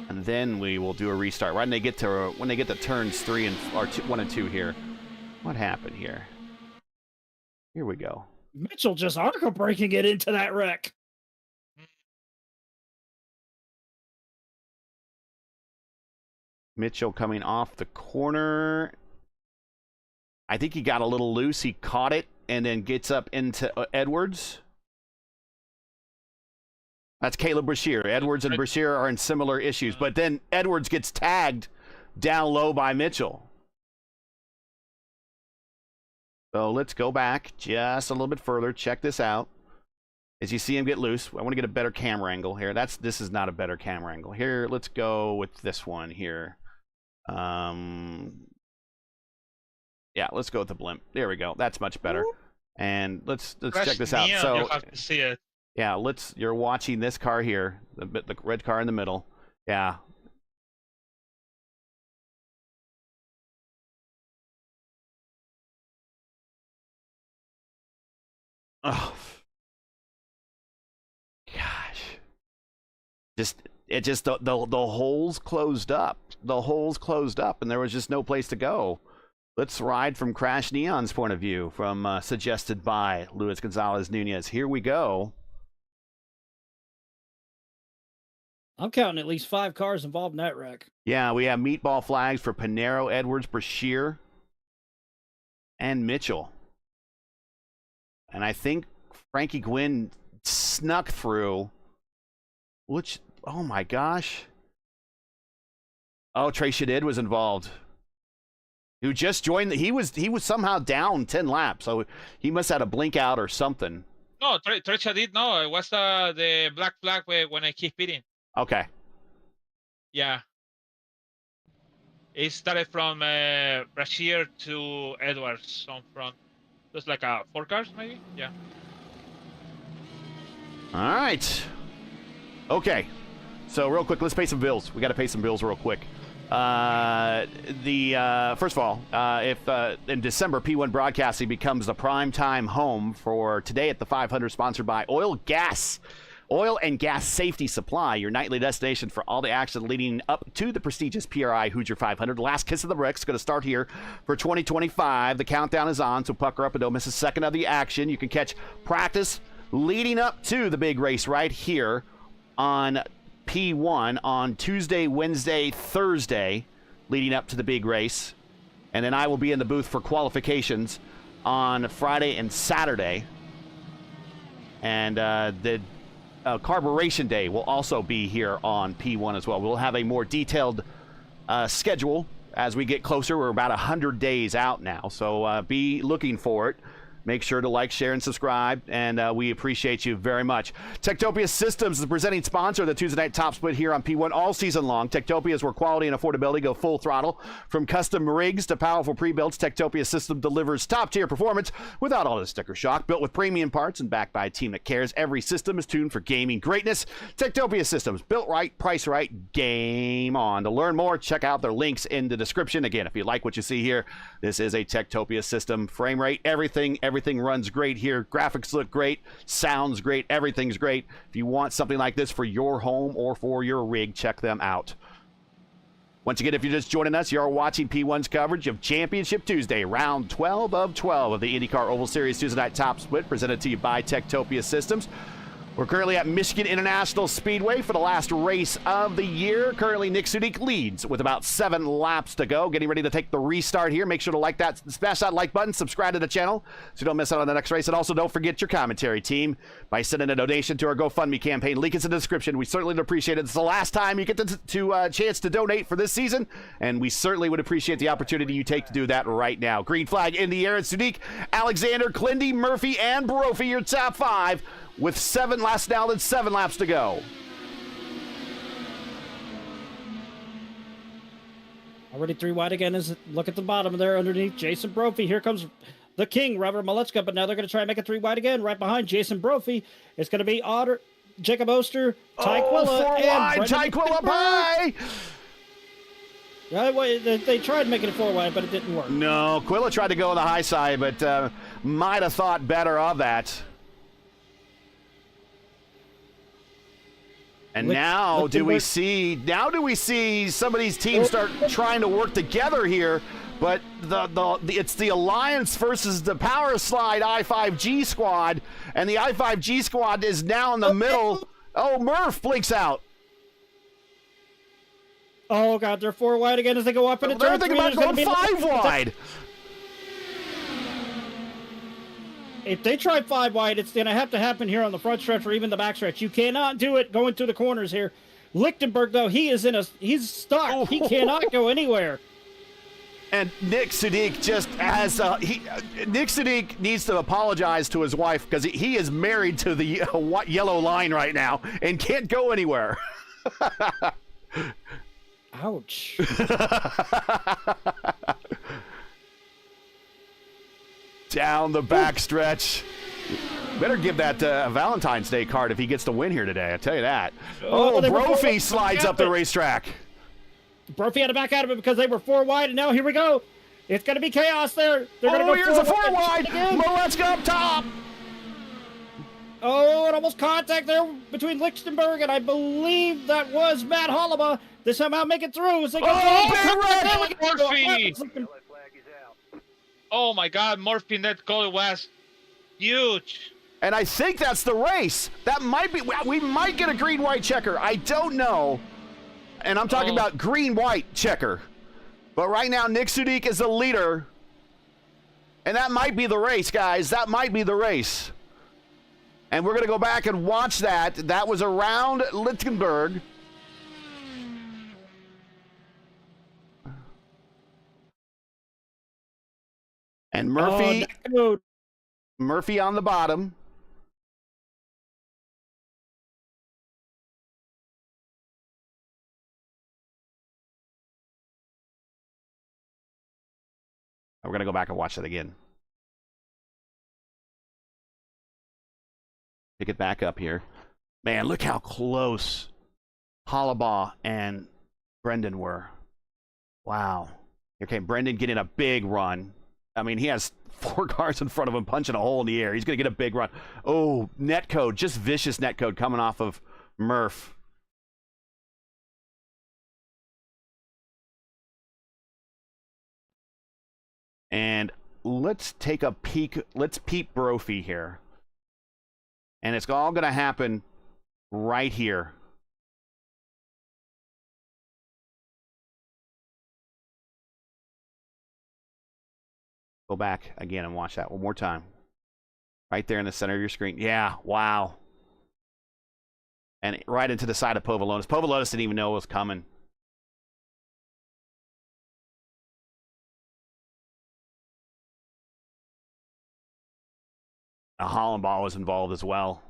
and then we will do a restart. When they get to turns 3 and 1 and 2 here. What happened here? Here we go. Mitchell just arco breaking it into that wreck. Mitchell coming off the corner. I think he got a little loose. He caught it and then gets up into Edwards. That's Caleb Brashear. Edwards and Brashear are in similar issues, but then Edwards gets tagged down low by Mitchell. So let's go back just a little bit further. Check this out. As you see him get loose, I want to get a better camera angle here. This is not a better camera angle. Here, let's go with this one here. Yeah, let's go with the blimp. There we go. That's much better. And let's check this out. So you have to see it. yeah, you're watching this car here, the red car in the middle. Yeah. Oh. Gosh. The holes closed up. The holes closed up and there was just no place to go. Let's ride from Crash Neon's point of view, from suggested by Luis Gonzalez Nunez. Here we go. I'm counting at least 5 cars involved in that wreck. Yeah, we have meatball flags for Pinero, Edwards, Brashear, and Mitchell. And I think Frankie Gwynn snuck through, which, oh my gosh. Oh, Trey Shadid was involved. Who just joined, he was somehow down 10 laps, so he must have had a blink out or something. No, Trecha did. No, it was the black flag when I keep hitting. Okay. Yeah. It started from Brashear to Edwards on front. Just like 4 cars, maybe? Yeah. All right. Okay. So real quick, let's pay some bills. We got to pay some bills real quick. First of all, if in December P1 Broadcasting becomes the primetime home for Today at the 500, sponsored by Oil and Gas Safety Supply, your nightly destination for all the action leading up to the prestigious PRI Hoosier 500. Last Kiss of the Bricks going to start here for 2025. The countdown is on, so pucker up and don't miss a second of the action. You can catch practice leading up to the big race right here on P1 on Tuesday, Wednesday, Thursday, leading up to the big race. And then I will be in the booth for qualifications on Friday and Saturday. And the Carburation Day will also be here on P1 as well. We'll have a more detailed schedule as we get closer. We're about 100 days out now, so be looking for it. Make sure to like, share, and subscribe, and we appreciate you very much. Techtopia Systems is the presenting sponsor of the Tuesday Night Top Split here on P1 all season long. Techtopia is where quality and affordability go full throttle. From custom rigs to powerful pre-builds, Techtopia System delivers top-tier performance without all the sticker shock. Built with premium parts and backed by a team that cares, every system is tuned for gaming greatness. Techtopia Systems, built right, priced right, game on. To learn more, check out their links in the description. Again, if you like what you see here, this is a Techtopia system. Frame rate, everything runs great here. Graphics look great, sounds great, everything's great. If you want something like this for your home or for your rig, check them out. Once again, if you're just joining us, you are watching P1's coverage of Championship Tuesday, round 12 of 12 of the IndyCar Oval Series Tuesday Night Top Split, presented to you by Techtopia Systems. We're currently at Michigan International Speedway for the last race of the year. Currently, Nick Sudik leads with about 7 laps to go. Getting ready to take the restart here. Make sure to like that, smash that like button, subscribe to the channel so you don't miss out on the next race. And also, don't forget your commentary team by sending a donation to our GoFundMe campaign. Link is in the description. We certainly would appreciate it. It's the last time you get to chance to donate for this season, and we certainly would appreciate the opportunity you take to do that right now. Green flag in the air. It's Sudik, Alexander, Clindy, Murphy, and Brophy, your top 5. With 7 laps to go. Already 3 wide again. Look at the bottom there underneath Jason Brophy. Here comes the king, Robert Maletska, but now they're going to try and make it 3 wide again. Right behind Jason Brophy, it's going to be Otter, Jacob Oster, Ty Quilla, 4 wide, Ty Quilla up high. They tried making it 4 wide, but it didn't work. No, Quilla tried to go on the high side, but might have thought better of that. And now do we see some of these teams start trying to work together here, but it's the Alliance versus the Power Slide I5G squad, and the I5G squad is now in the middle. Oh, Murph blinks out. Oh god, they're 4 wide again as they go up into they're turn 3. thinking about going 5 wide. If they try 5 wide, it's going to have to happen here on the front stretch or even the back stretch. You cannot do it going through the corners here. Lichtenberg, though, he's stuck. Oh. He cannot go anywhere. And Nick Sudik just has Nick Sudik needs to apologize to his wife because he is married to the yellow line right now and can't go anywhere. Ouch. Down the backstretch. Better give that a Valentine's Day card if he gets to win here today. I tell you that. Oh, Brophy slides up the racetrack. Brophy had to back out of it because they were 4 wide, and now here we go. It's going to be chaos there. They're going to go here's a 4 wide. Let's go up top. Oh, and almost contact there between Lichtenberg and I believe that was Matt Hollema. They somehow make it through as they go. Murphy! Oh my God, Murphy in that goal was huge. And I think that's the race. That might be, we might get a green-white checker. I don't know. And I'm talking about green-white checker. But right now, Nick Sudik is the leader. And that might be the race, guys. That might be the race. And we're going to go back and watch that. That was around Lichtenberg. And Murphy, Murphy on the bottom. We're going to go back and watch that again. Pick it back up here. Man, look how close Hollabaugh and Brendan were. Wow. Okay, Brendan getting a big run. I mean, he has 4 cars in front of him punching a hole in the air. He's going to get a big run. Oh, netcode, just vicious netcode coming off of Murph. And let's take a peek. Let's peep Brophy here. And it's all going to happen right here. Go back again and watch that one more time. Right there in the center of your screen. Yeah, wow. And right into the side of Povolonis. Povolonis didn't even know it was coming. Hollenbaugh was involved as well.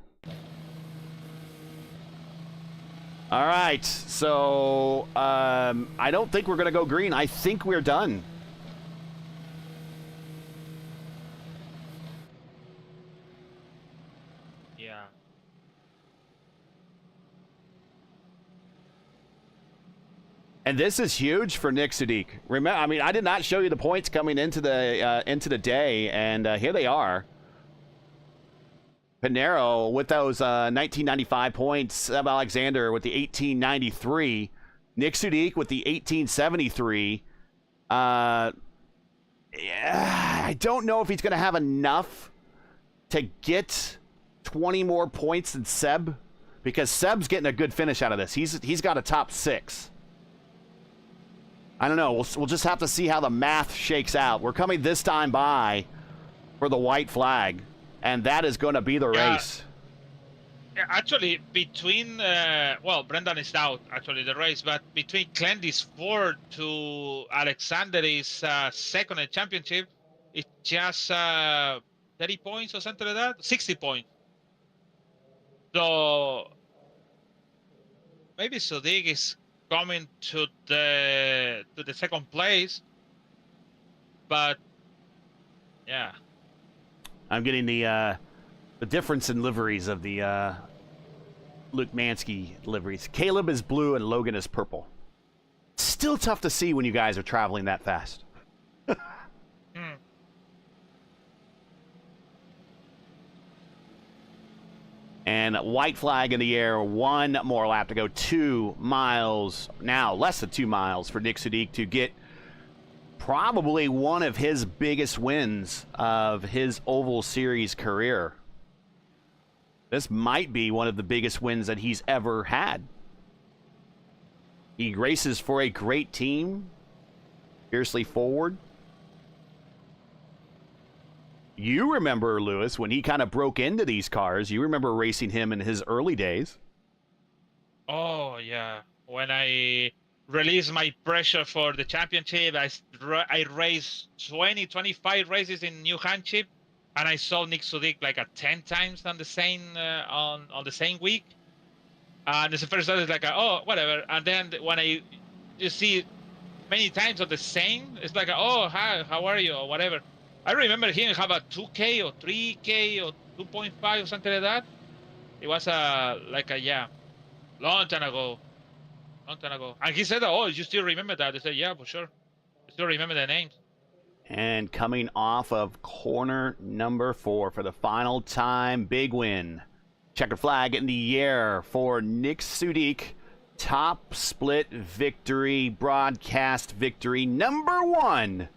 All right, so I don't think we're going to go green. I think we're done. Yeah. And this is huge for Nick Sudik. Remember, I mean, I did not show you the points coming into the day, and here they are. Pinero with those 1995 points. Seb Alexander with the 1893. Nick Sudik with the 1873. Yeah, I don't know if he's going to have enough to get 20 more points than Seb? Because Seb's getting a good finish out of this. He's got a top 6. I don't know. We'll just have to see how the math shakes out. We're coming this time by for the white flag, and that is going to be the race. Yeah, actually, between Brendan is out actually the race, but between Clendy's 4th to Alexander is 2nd in the championship, it's just 30 points or something like that, 60 points. So maybe Sudik is coming to the 2nd place, but yeah, I'm getting the difference in liveries of the Luke Mansky liveries. Caleb is blue and Logan is purple. Still tough to see when you guys are traveling that fast. And white flag in the air, 1 more lap to go, 2 miles, now less than 2 miles for Nick Sudik to get probably one of his biggest wins of his Oval Series career. This might be one of the biggest wins that he's ever had. He races for a great team, fiercely forward. You remember, Lewis, when he kind of broke into these cars. You remember racing him in his early days. Oh, yeah. When I released my pressure for the championship, I raced 20, 25 races in New Hampshire, and I saw Nick Sudik like 10 times on the same on the same week. And it's the first time it's like, oh, whatever. And then when you see many times of the same, it's like, oh, hi, how are you, or whatever. I remember him have a 2K or 3K or 2.5 or something like that. It was long time ago. And he said, oh, you still remember that? I said, yeah, for sure. I still remember the names. And coming off of corner number 4 for the final time, big win. Checkered flag in the air for Nick Sudik. Top split victory, broadcast victory, number 1.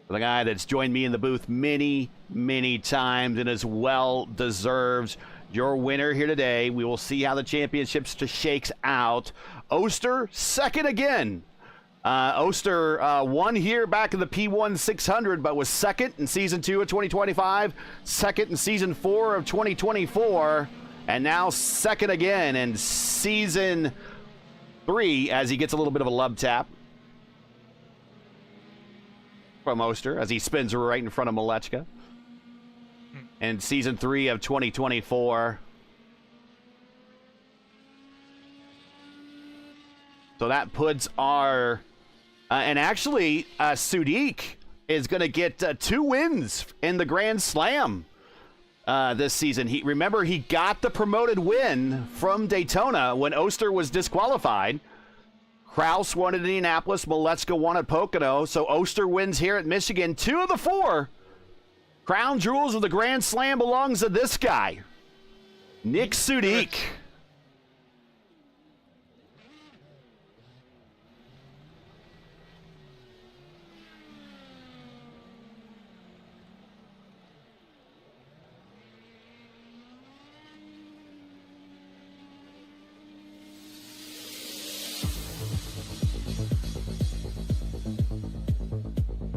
The guy that's joined me in the booth many, many times and is well deserved. Your winner here today. We will see how the championships shakes out. Oster, 2nd again. Oster won here back in the P1 600, but was 2nd in Season 2 of 2025, 2nd in Season 4 of 2024, and now 2nd again in Season 3 as he gets a little bit of a love tap from Oster as he spins right in front of Malechka. And Season 3 of 2024. So that puts our... and actually, Sudik is going to get 2 wins in the Grand Slam this season. Remember, he got the promoted win from Daytona when Oster was disqualified. Kraus won at Indianapolis. Malechka won at Pocono. So Oster wins here at Michigan. 2 of the 4 crown jewels of the Grand Slam belongs to this guy, Nick Sudik.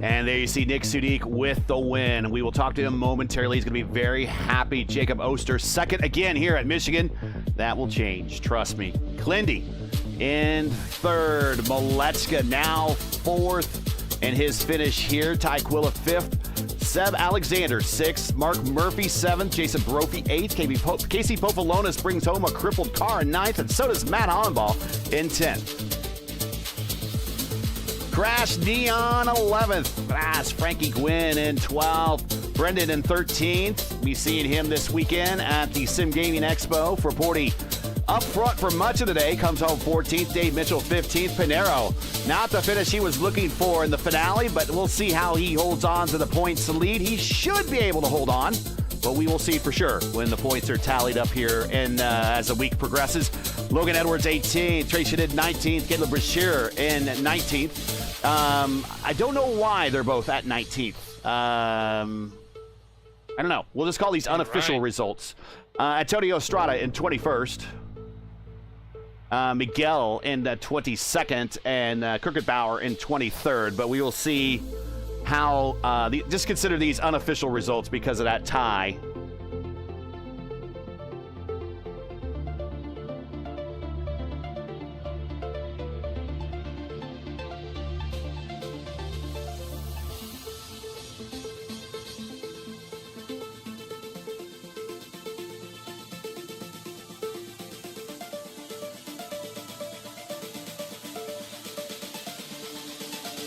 And there you see Nick Sudik with the win. We will talk to him momentarily. He's going to be very happy. Jacob Oster, 2nd again here at Michigan. That will change, trust me. Clendy in 3rd. Malechka now 4th in his finish here. Ty Quilla 5th. Seb Alexander 6th. Mark Murphy 7th. Jason Brophy 8th. Casey Popolonis brings home a crippled car in 9th. And so does Matt Hollenbaugh in 10th. Crash Neon 11th. That's Frankie Gwynn in 12th. Brendan in 13th. Be seeing him this weekend at the Sim Gaming Expo. For Porty up front for much of the day. Comes home 14th. Dave Mitchell 15th. Pinero, not the finish he was looking for in the finale, but we'll see how he holds on to the points lead. He should be able to hold on, but we will see for sure when the points are tallied up here and as the week progresses. Logan Edwards 18th. Trey Shadid 19th. Caleb Brashear in 19th. I don't know why they're both at 19th. I don't know. We'll just call these unofficial results. Antonio Estrada in 21st. Miguel in 22nd, and Kirkenbauer in 23rd. But we will see how, just consider these unofficial results because of that tie.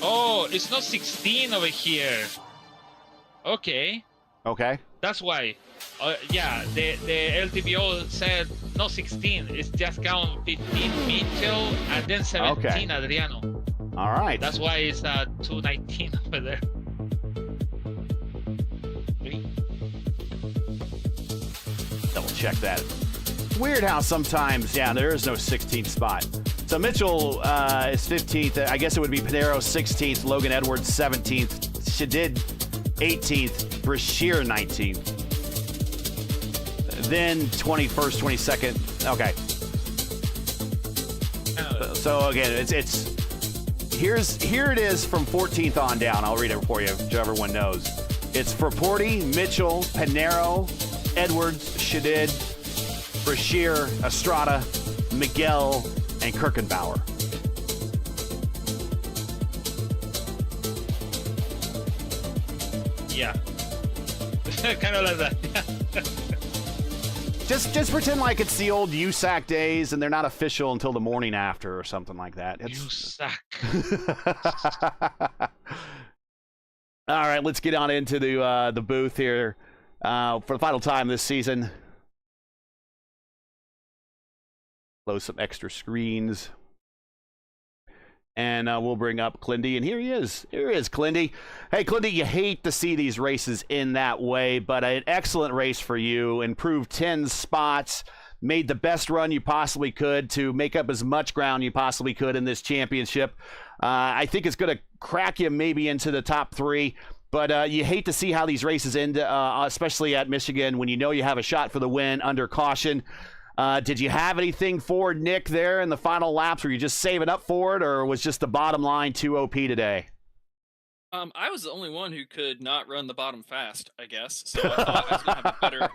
Oh, it's not 16 over here. Okay, Okay. that's why. Yeah, the LTBO said not 16. It's just count 15 Mitchell and then 17 Adriano. All right. That's why it's 219 over there. Double check that. Weird how sometimes, there is no 16th spot. So Mitchell is 15th. I guess it would be Pinero 16th, Logan Edwards 17th, Shadid 18th, Brashear 19th. Then 21st, 22nd. Okay. So again, here it is from 14th on down. I'll read it for you, so everyone knows. It's Fraporti, Mitchell, Pinero, Edwards, Shadid, Brashear, Estrada, Miguel, and Kirkenbauer. Yeah. Kind of like that. Just pretend like it's the old USAC days and they're not official until the morning after or something like that. You suck. All right, let's get on into the booth here for the final time this season. Close some extra screens. And we'll bring up Clindy, and here he is. Here is Clindy. Hey, Clindy, you hate to see these races in that way, but an excellent race for you. Improved 10 spots, made the best run you possibly could to make up as much ground you possibly could in this championship. I think it's going to crack you maybe into the top 3, but you hate to see how these races end, especially at Michigan, when you know you have a shot for the win under caution. Did you have anything for Nick there in the final laps? Were you just saving up for it, or was just the bottom line too OP today? I was the only one who could not run the bottom fast, I guess. So I thought I was going to have a better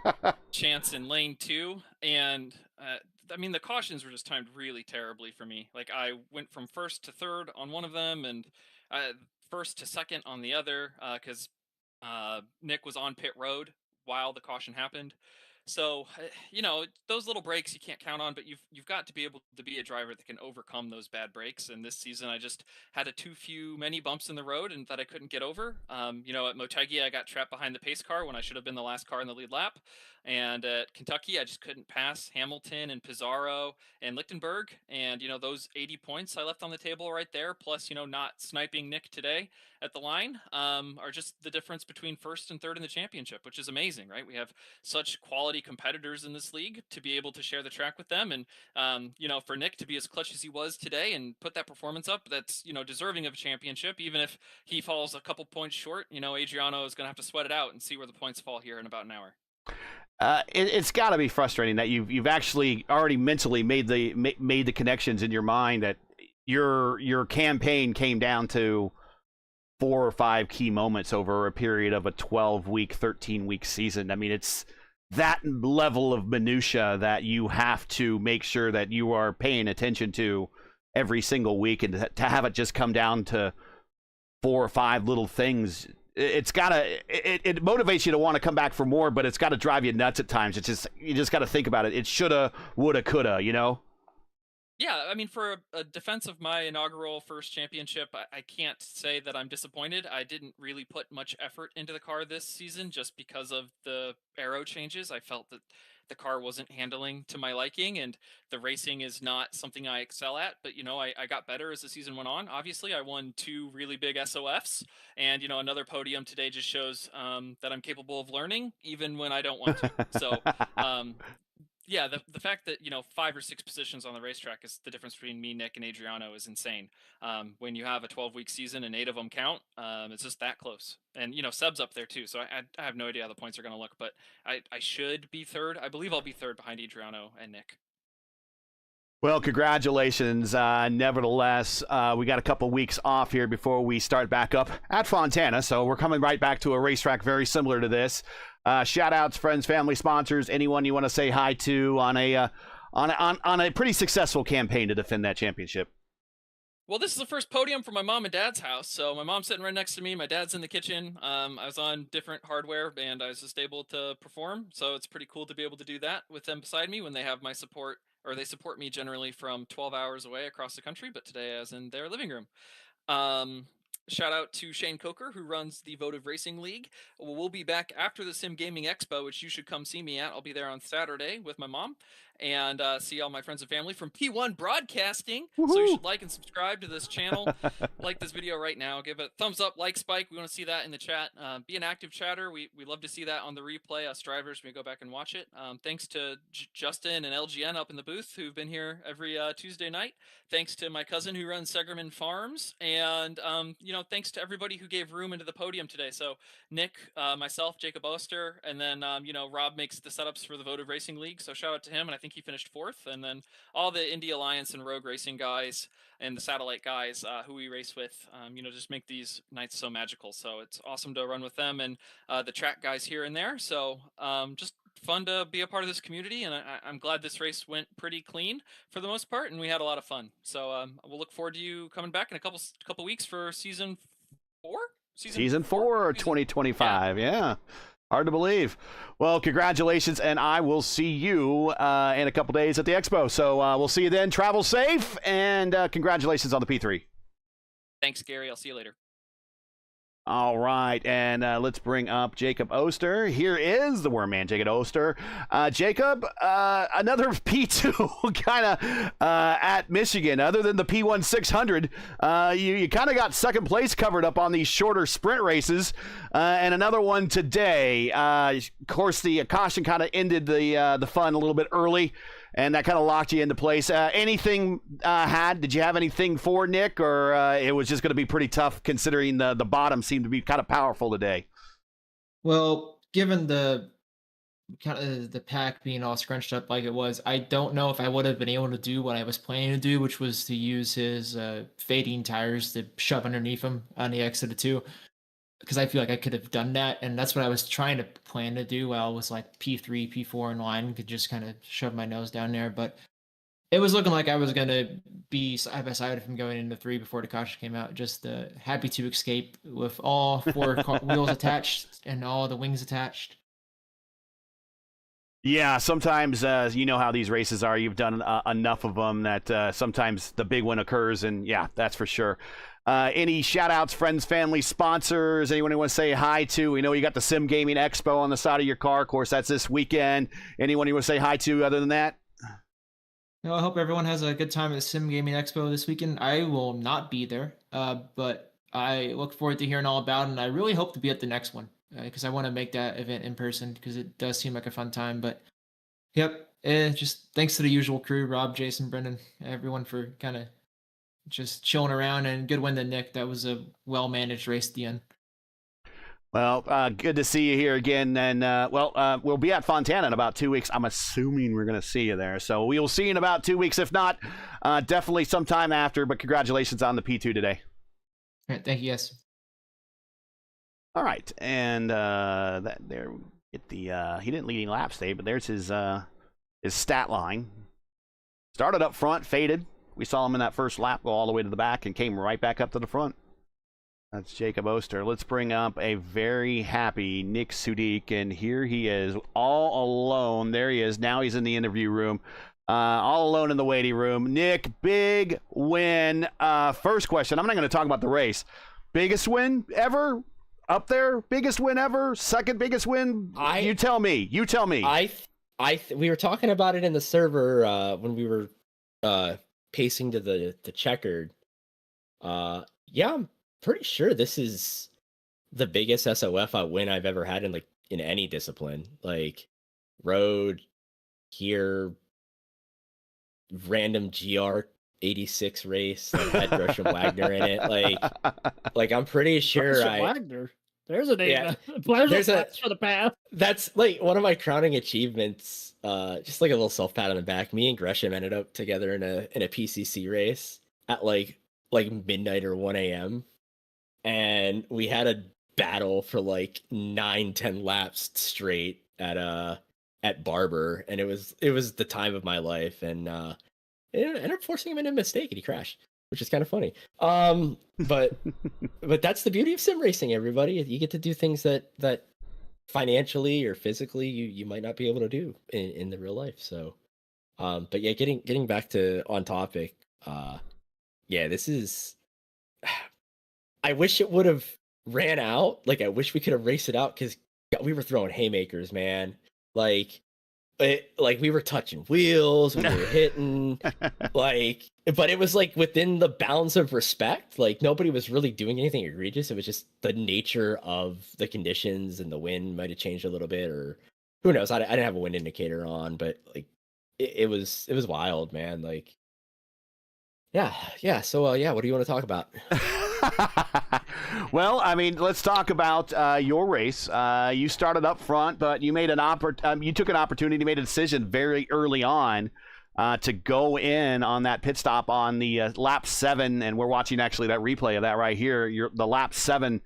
chance in lane 2. And, I mean, the cautions were just timed really terribly for me. Like, I went from first to third on one of them and first to second on the other because Nick was on pit road while the caution happened. So, you know, those little breaks you can't count on, but you've got to be able to be a driver that can overcome those bad breaks. And this season, I just had many bumps in the road and that I couldn't get over. You know, at Motegi, I got trapped behind the pace car when I should have been the last car in the lead lap. And at Kentucky, I just couldn't pass Hamilton and Pizarro and Lichtenberg. And, you know, those 80 points I left on the table right there, plus, you know, not sniping Nick today at the line, are just the difference between first and third in the championship, which is amazing, right? We have such quality competitors in this league to be able to share the track with them. And, you know, for Nick to be as clutch as he was today and put that performance up, that's, you know, deserving of a championship. Even if he falls a couple points short, you know, Adriano is going to have to sweat it out and see where the points fall here in about an hour. It's got to be frustrating that you've actually already mentally made the connections in your mind that your campaign came down to 4 or 5 key moments over a period of a 12-week, 13-week season. I mean, it's that level of minutia that you have to make sure that you are paying attention to every single week, and to have it just come down to 4 or 5 little things. It motivates you to want to come back for more, but it's got to drive you nuts at times. You just got to think about it. It shoulda, woulda, coulda, you know? Yeah, I mean, for a defense of my inaugural first championship, I can't say that I'm disappointed. I didn't really put much effort into the car this season just because of the aero changes. I felt that the car wasn't handling to my liking, and the racing is not something I excel at. But, you know, I got better as the season went on. Obviously, I won 2 really big SOFs, and, you know, another podium today just shows that I'm capable of learning even when I don't want to. So, yeah, the fact that 5 or 6 positions on the racetrack is the difference between me, Nick, and Adriano is insane. When you have a 12-week season and 8 of them count, it's just that close. And Seb's up there too, so I have no idea how the points are going to look, but I should be third. I believe I'll be third behind Adriano and Nick. Well, congratulations. Nevertheless, we got a couple weeks off here before we start back up at Fontana, so we're coming right back to a racetrack very similar to this. Shout outs, friends, family, sponsors, anyone you want to say hi to on a pretty successful campaign to defend that championship. Well, this is the first podium for my mom and dad's house. So my mom's sitting right next to me. My dad's in the kitchen. I was on different hardware and I was just able to perform. So it's pretty cool to be able to do that with them beside me when they have my support, or they support me generally from 12 hours away across the country. But today I was in their living room. Shout out to Shane Coker, who runs the Votive Racing League. We'll be back after the Sim Gaming Expo, which you should come see me at. I'll be there on Saturday with my mom and see all my friends and family from P1 Broadcasting. Woo-hoo! So you should like and subscribe to this channel. Like this video right now. Give it a thumbs up, like Spike. We want to see that in the chat. Be an active chatter. We love to see that on the replay. Us drivers, we go back and watch it. Thanks to Justin and LGN up in the booth who've been here every Tuesday night. Thanks to my cousin who runs Segerman Farms. And, thanks to everybody who gave room into the podium today. So Nick, myself, Jacob Oster, and then, Rob makes the setups for the Votive Racing League. So shout out to him. And I think he finished 4th. And then all the Indy Alliance and Rogue Racing guys and the Satellite guys who we race with, just make these nights so magical. So it's awesome to run with them and the track guys here and there. So just fun to be a part of this community, and I'm glad this race went pretty clean for the most part, and we had a lot of fun. So we'll look forward to you coming back in a couple weeks for season 4? Season 4, 2025, yeah. Hard to believe. Well, congratulations, and I will see you in a couple days at the Expo. So we'll see you then. Travel safe, and congratulations on the P3. Thanks, Gary. I'll see you later. All right, and let's bring up Jacob Oster. Here is the Worm Man, Jacob Oster. Jacob, another P2 kind of at Michigan. Other than the P1 600, you kind of got second place covered up on these shorter sprint races, and another one today. Of course, the caution kind of ended the fun a little bit early, and that kind of locked you into place. Did you have anything for Nick, or it was just going to be pretty tough considering the bottom seemed to be kind of powerful today? Well, given the kind of the pack being all scrunched up like it was, I don't know if I would have been able to do what I was planning to do, which was to use his fading tires to shove underneath him on the exit of 2. Because I feel like I could have done that, and that's what I was trying to plan to do while I was like P3, P4 in line, could just kind of shove my nose down there. But it was looking like I was going to be side by side with him going into 3 before the caution came out. Just happy to escape with all 4 wheels attached and all the wings attached. Yeah, sometimes you know how these races are. You've done enough of them that sometimes the big one occurs, and yeah, that's for sure. Any shout-outs, friends, family, sponsors, anyone you want to say hi to? We know you got the Sim Gaming Expo on the side of your car. Of course, that's this weekend. Anyone you want to say hi to other than that? No, I hope everyone has a good time at the Sim Gaming Expo this weekend. I will not be there, but I look forward to hearing all about it, and I really hope to be at the next one because I want to make that event in person because it does seem like a fun time. But, yep, just thanks to the usual crew, Rob, Jason, Brendan, everyone for kind of just chilling around, and good win to Nick. That was a well-managed race at the end. Well, good to see you here again. And, we'll be at Fontana in about 2 weeks. I'm assuming we're going to see you there. So we will see you in about 2 weeks. If not, definitely sometime after. But congratulations on the P2 today. All right, thank you, guys. All right. And he didn't lead any laps today, but there's his stat line. Started up front, faded. We saw him in that first lap go all the way to the back and came right back up to the front. That's Jacob Oster. Let's bring up a very happy Nick Sudik, and here he is all alone. There he is. Now he's in the interview room, all alone in the waiting room. Nick, big win. First question, I'm not going to talk about the race. Biggest win ever? Up there? Biggest win ever? Second biggest win? You tell me. You tell me. We were talking about it in the server when we were pacing to the checkered. Yeah, I'm pretty sure this is the biggest SOF win I've ever had in any discipline, like road, hear random GR86 race that had Gresham Wagner in it. Like I'm pretty sure Wagner. There's a name. Yeah. There's a for the path. That's like one of my crowning achievements. Just like a little self pat on the back. Me and Gresham ended up together in a PCC race at like midnight or 1 a.m. and we had a battle for like 9-10 laps straight at Barber, and it was the time of my life, and it ended up forcing him into a mistake, and he crashed, which is kind of funny. But that's the beauty of sim racing, everybody. You get to do things that financially or physically you might not be able to do in the real life. So but yeah, getting back to on topic, yeah, this is I wish it would have ran out. Like I wish we could have raced it out, because we were throwing haymakers, man. Like we were touching wheels, we were hitting, but it was like within the bounds of respect. Like nobody was really doing anything egregious. It was just the nature of the conditions, and the wind might have changed a little bit, or who knows. I didn't have a wind indicator on, but like it was wild, man. Like yeah. So yeah, what do you want to talk about? Well, I mean, let's talk about your race. You started up front, but you made you took an opportunity, made a decision very early on to go in on that pit stop on the lap 7, and we're watching actually that replay of that right here. The lap 7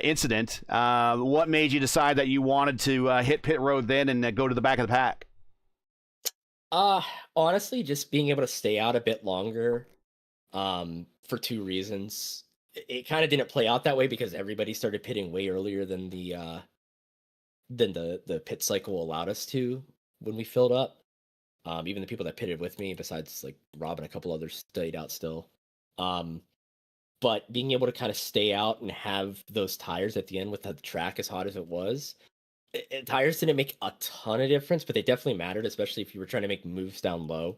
incident. What made you decide that you wanted to hit pit road then and go to the back of the pack? Honestly, just being able to stay out a bit longer. For 2 reasons. It kind of didn't play out that way because everybody started pitting way earlier than the pit cycle allowed us to when we filled up. Even the people that pitted with me, besides like Rob and a couple others, stayed out still. But being able to kind of stay out and have those tires at the end with the track as hot as it was, tires didn't make a ton of difference, but they definitely mattered, especially if you were trying to make moves down low.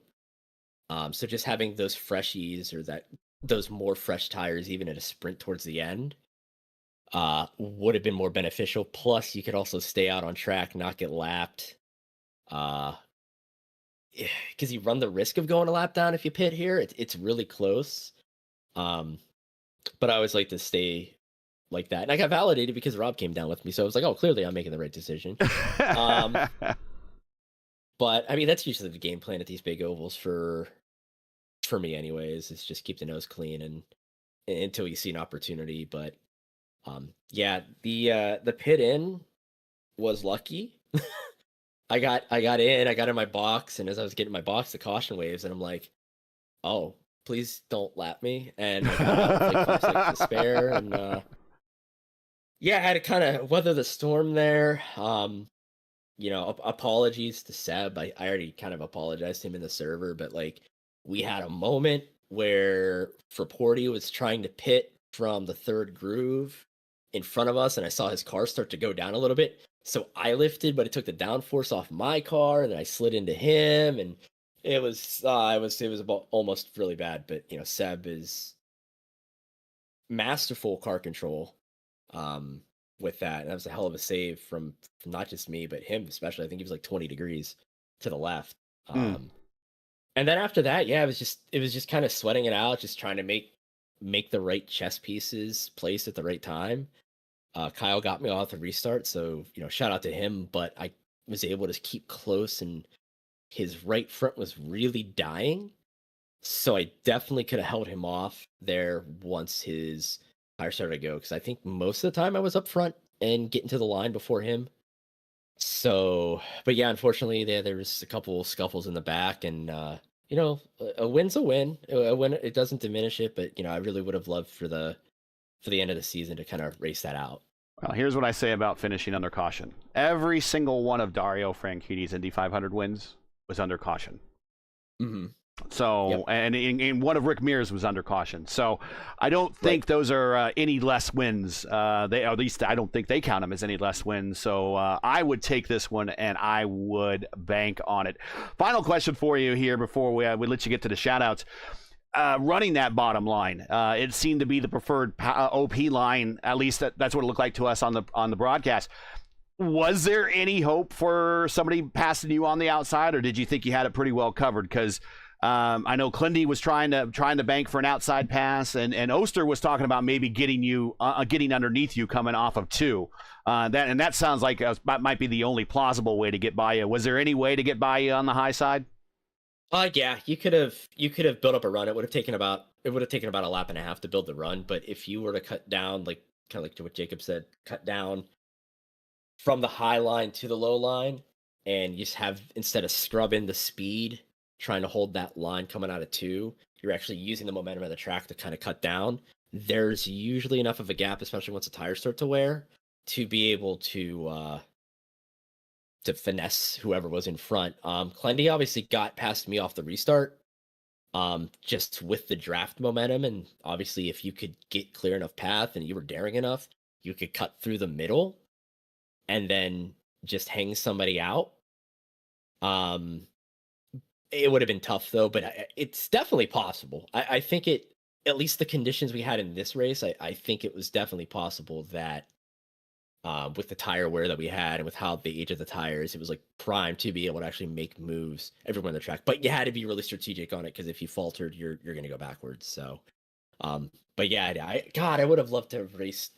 So just having those freshies, or those more fresh tires even at a sprint towards the end would have been more beneficial. Plus you could also stay out on track, not get lapped, because you run the risk of going a lap down if you pit here. It's really close, but I always like to stay like that, and I got validated because Rob came down with me, so I was like, oh, clearly I'm making the right decision. But I mean, that's usually the game plan at these big ovals for me anyways, is just keep the nose clean and until you see an opportunity. But yeah, the pit in was lucky. I got in my box, and as I was getting in my box, the caution waves, and I'm like, oh, please don't lap me. And I got like 5 seconds to spare, and yeah, I had to kind of weather the storm there. Apologies to Seb. I already kind of apologized to him in the server, but like we had a moment where Fraporti was trying to pit from the 3rd groove in front of us, and I saw his car start to go down a little bit. So I lifted, but it took the downforce off my car, and then I slid into him, and it was about almost really bad. But Seb is masterful car control. With that, and that was a hell of a save from not just me but him especially. I think he was like 20 degrees to the left. And then after that, yeah, it was just kind of sweating it out, just trying to make the right chess pieces place at the right time. Kyle got me off the restart, so shout out to him, but I was able to keep close, and his right front was really dying, so I definitely could have held him off there once his tire started to go, because I think most of the time I was up front and getting to the line before him. So, but yeah, unfortunately there was a couple scuffles in the back, and a win's a win. A win, it doesn't diminish it, but I really would have loved for the end of the season to kind of race that out. Well, here's what I say about finishing under caution. Every single one of Dario Franchitti's Indy 500 wins was under caution. Mm-hmm. So, yep. And one of Rick Mears was under caution. So I don't think those are any less wins. At least I don't think they count them as any less wins. So I would take this one, and I would bank on it. Final question for you here before we let you get to the shout-outs. Running that bottom line, it seemed to be the preferred OP line. At least that's what it looked like to us on the broadcast. Was there any hope for somebody passing you on the outside, or did you think you had it pretty well covered? Because I know Clindy was trying to bank for an outside pass, and Oster was talking about maybe getting underneath you coming off of 2. That sounds like that might be the only plausible way to get by you. Was there any way to get by you on the high side? Yeah, you could have built up a run. It would have taken about a lap and a half to build the run. But if you were to cut down, like kind of like what Jacob said, cut down from the high line to the low line, and you just have, instead of scrubbing the speed, trying to hold that line coming out of 2, you're actually using the momentum of the track to kind of cut down. There's usually enough of a gap, especially once the tires start to wear, to be able to finesse whoever was in front. Clendy obviously got past me off the restart, just with the draft momentum, and obviously if you could get clear enough path and you were daring enough, you could cut through the middle and then just hang somebody out. It would have been tough though, but it's definitely possible. I think at least the conditions we had in this race, I think it was definitely possible that with the tire wear that we had and with how the age of the tires, it was like prime to be able to actually make moves everywhere on the track. But you had to be really strategic on it, because if you faltered, you're going to go backwards. So, but yeah, I would have loved to have raced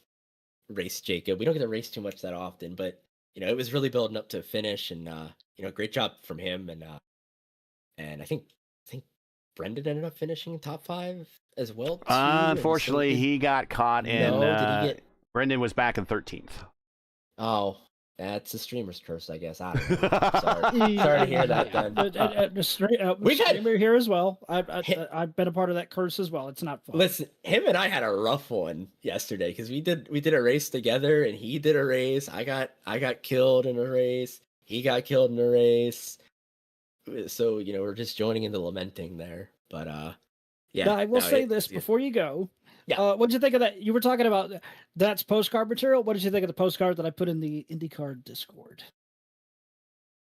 Jacob. We don't get to race too much that often, but it was really building up to a finish, and great job from him, and I think Brendan ended up finishing in top 5 as well. Too, unfortunately, he got caught in. No, did he get? Brendan was back in 13th. Oh, that's a streamer's curse, I guess. I don't know. Sorry to hear that. Then we've had streamer here as well. I've been a part of that curse as well. It's not fun. Listen, him and I had a rough one yesterday, because we did a race together, and he did a race. I got killed in a race. He got killed in a race. So we're just joining in the lamenting there. But yeah. Now, I will say this before you go. Yeah. What did you think of that? You were talking about that's postcard material. What did you think of the postcard that I put in the IndyCar Discord?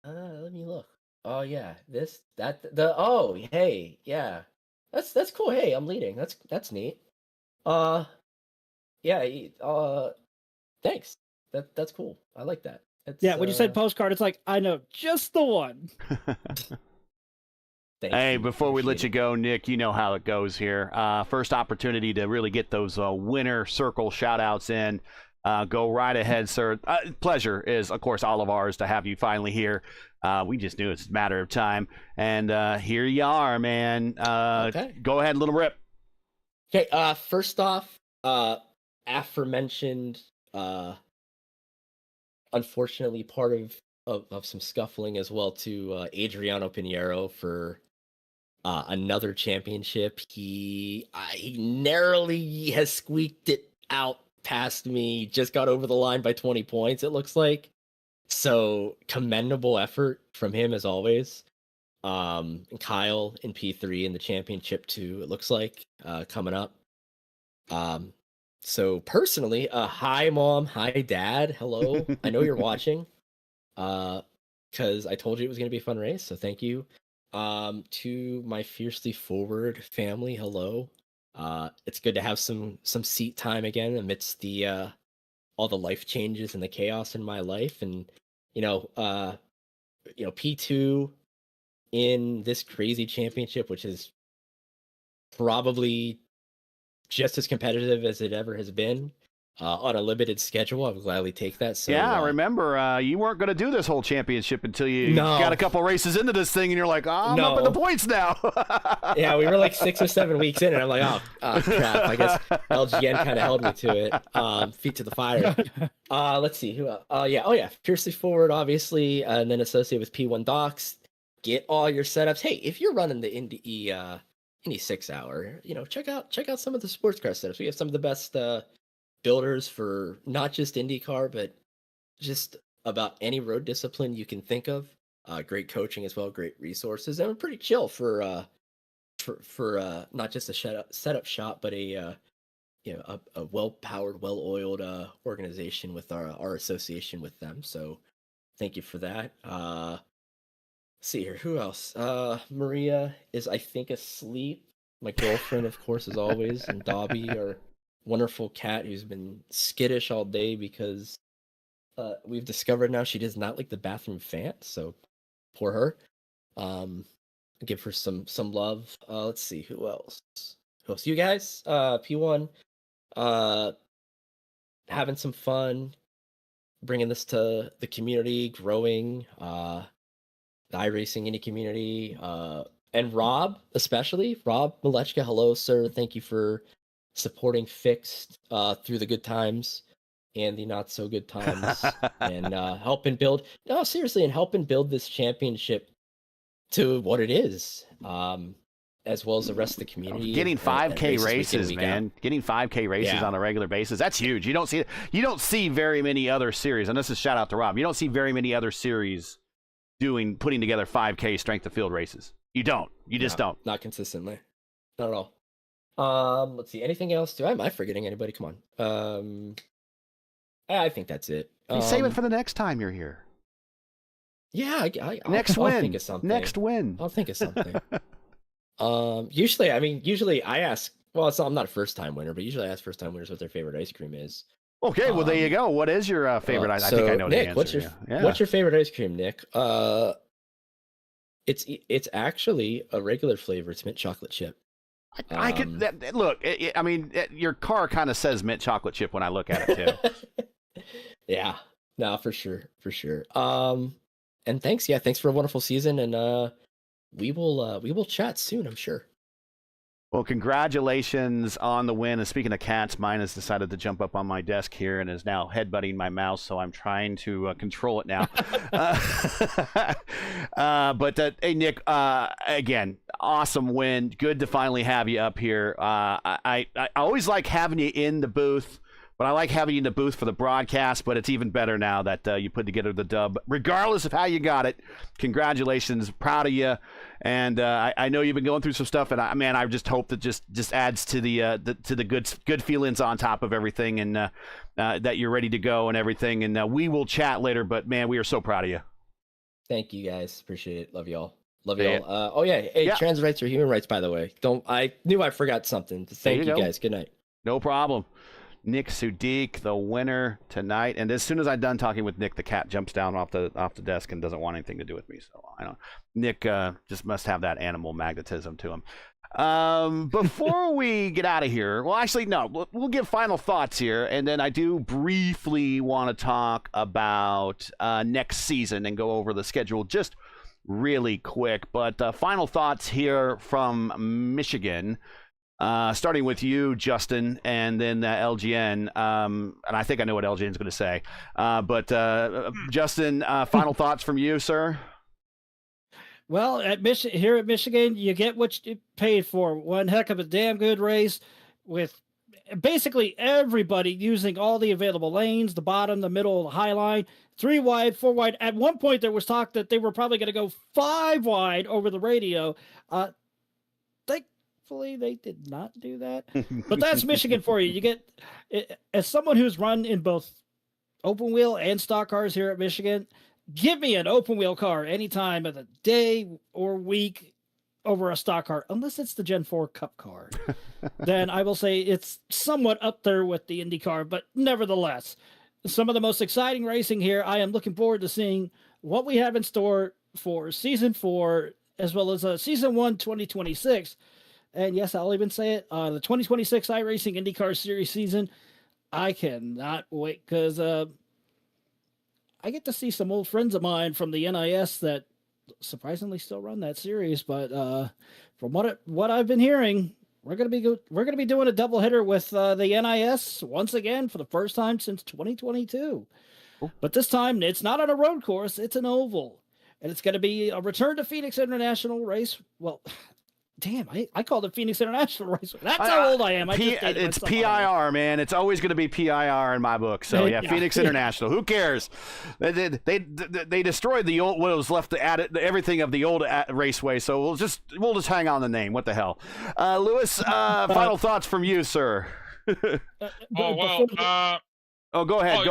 Let me look. Oh yeah, hey, yeah, that's cool. Hey, I'm leading. That's neat. Yeah. Thanks. That's cool. I like that. When you said postcard, it's like, I know just the one. Hey, before we let you go, Nick, you know how it goes here. First opportunity to really get those winner circle shout-outs in. Go right ahead, sir. Pleasure is, of course, all of ours to have you finally here. We just knew it's a matter of time. And here you are, man. Okay. Go ahead, little rip. Okay, first off, aforementioned, unfortunately, part of some scuffling as well to Adriano Pinheiro for another championship. He narrowly has squeaked it out past me, just got over the line by 20 points, it looks like. So commendable effort from him as always. And Kyle in P3 in the championship too, it looks like, coming up. So personally, hi mom, hi dad, hello. I know you're watching. Because I told you it was going to be a fun race, so thank you. To my fiercely forward family, hello. It's good to have some seat time again amidst the all the life changes and the chaos in my life, and P2 in this crazy championship, which is probably just as competitive as it ever has been. On a limited schedule, I would gladly take that. So, yeah, remember, you weren't going to do this whole championship until you got a couple races into this thing, and you're like, I'm up in the points now. Yeah, we were like 6 or 7 weeks in, and I'm like, oh crap. I guess LGN kind of held me to it. Feet to the fire. Let's see who else. Yeah, Fiercely Forward, obviously, and then associated with P1 Docs. Get all your setups. Hey, if you're running the Indy 6 hour, check out some of the sports car setups. We have some of the best builders for not just IndyCar, but just about any road discipline you can think of. Great coaching as well, great resources, and we're pretty chill for not just a setup shop, but a well-powered, well-oiled organization with our association with them. So thank you for that. Let's see here, who else? Maria is, I think, asleep. My girlfriend, of course, as always, and Dobby, our wonderful cat who's been skittish all day because we've discovered now she does not like the bathroom fan, so poor her. Give her some love. Let's see who else. You guys, P1, having some fun, bringing this to the community, growing the iRacing Indy community, and Rob especially. Rob Malechka, hello, sir. Thank you for supporting Fixed through the good times and the not so good times, and helping build. No, seriously, and helping build this championship to what it is, as well as the rest of the community. Getting 5K races, man. Getting 5K races Yeah. on a regular basis. That's huge. You don't see very many other series, and this is shout out to Rob. You don't see very many other series putting together 5K strength of field races. You don't. You just don't. Not consistently. Not at all. Let's see. Anything else? Am I forgetting anybody? Come on. I think that's it. You save it for the next time you're here. Yeah, I'll think of something. Next win. I'll think of something. Usually I ask. Well, I'm not a first time winner, but usually I ask first time winners what their favorite ice cream is. Okay, well there you go. What is your favorite ice? I think I know Nick, the answer. What's your favorite ice cream, Nick? It's actually a regular flavor. It's mint chocolate chip. I could look. I mean, your car kind of says mint chocolate chip when I look at it too. Yeah, no, for sure. And thanks for a wonderful season, and we will chat soon, I'm sure. Well, congratulations on the win. And speaking of cats, mine has decided to jump up on my desk here and is now headbutting my mouse, so I'm trying to control it now. But hey, Nick, again, awesome win. Good to finally have you up here. I always like having you in the booth, but I like having you in the booth for the broadcast, but it's even better now that you put together the dub. Regardless of how you got it, congratulations. Proud of you. And I know you've been going through some stuff, and I just hope that just adds to the good feelings on top of everything, and that you're ready to go and everything. And we will chat later, but man, we are so proud of you. Thank you guys. Appreciate it. Love y'all. Hey, trans rights are human rights, by the way. I knew I forgot something. Thank you guys. Good night. No problem. Nick Sudik, the winner tonight. And as soon as I'm done talking with Nick, the cat jumps down off the desk and doesn't want anything to do with me. So I don't. Nick just must have that animal magnetism to him. Before we get out of here, well, actually, no, we'll give final thoughts here, and then I do briefly want to talk about next season and go over the schedule just really quick. But final thoughts here from Michigan. Starting with you, Justin, and then LGN. And I think I know what LGN is going to say. But Justin, final thoughts from you, sir? Well, here at Michigan, you get what you paid for. One heck of a damn good race with basically everybody using all the available lanes, the bottom, the middle, the high line, 3 wide, 4 wide. At one point, there was talk that they were probably going to go 5 wide over the radio. Thankfully, they did not do that. But that's Michigan for you. You get, as someone who's run in both open wheel and stock cars here at Michigan, give me an open wheel car any time of the day or week over a stock car, unless it's the Gen 4 Cup car. Then I will say it's somewhat up there with the IndyCar, but nevertheless, some of the most exciting racing here. I am looking forward to seeing what we have in store for Season 4, as well as Season 1 2026. And yes, I'll even say it, the 2026 iRacing IndyCar Series season. I cannot wait, because I get to see some old friends of mine from the NIS that surprisingly still run that series. But from what I've been hearing, we're gonna be doing a doubleheader with the NIS once again for the first time since 2022. Cool. But this time it's not on a road course; it's an oval, and it's going to be a return to Phoenix International race. Well, damn, I called it Phoenix International Race. That's how old I am. It's PIR, man. It's always going to be PIR in my book. So yeah, Phoenix International. Who cares? They destroyed the old, what was left to add everything of the old raceway. So we'll just hang on the name. What the hell, Lewis? Final thoughts from you, sir. Go ahead.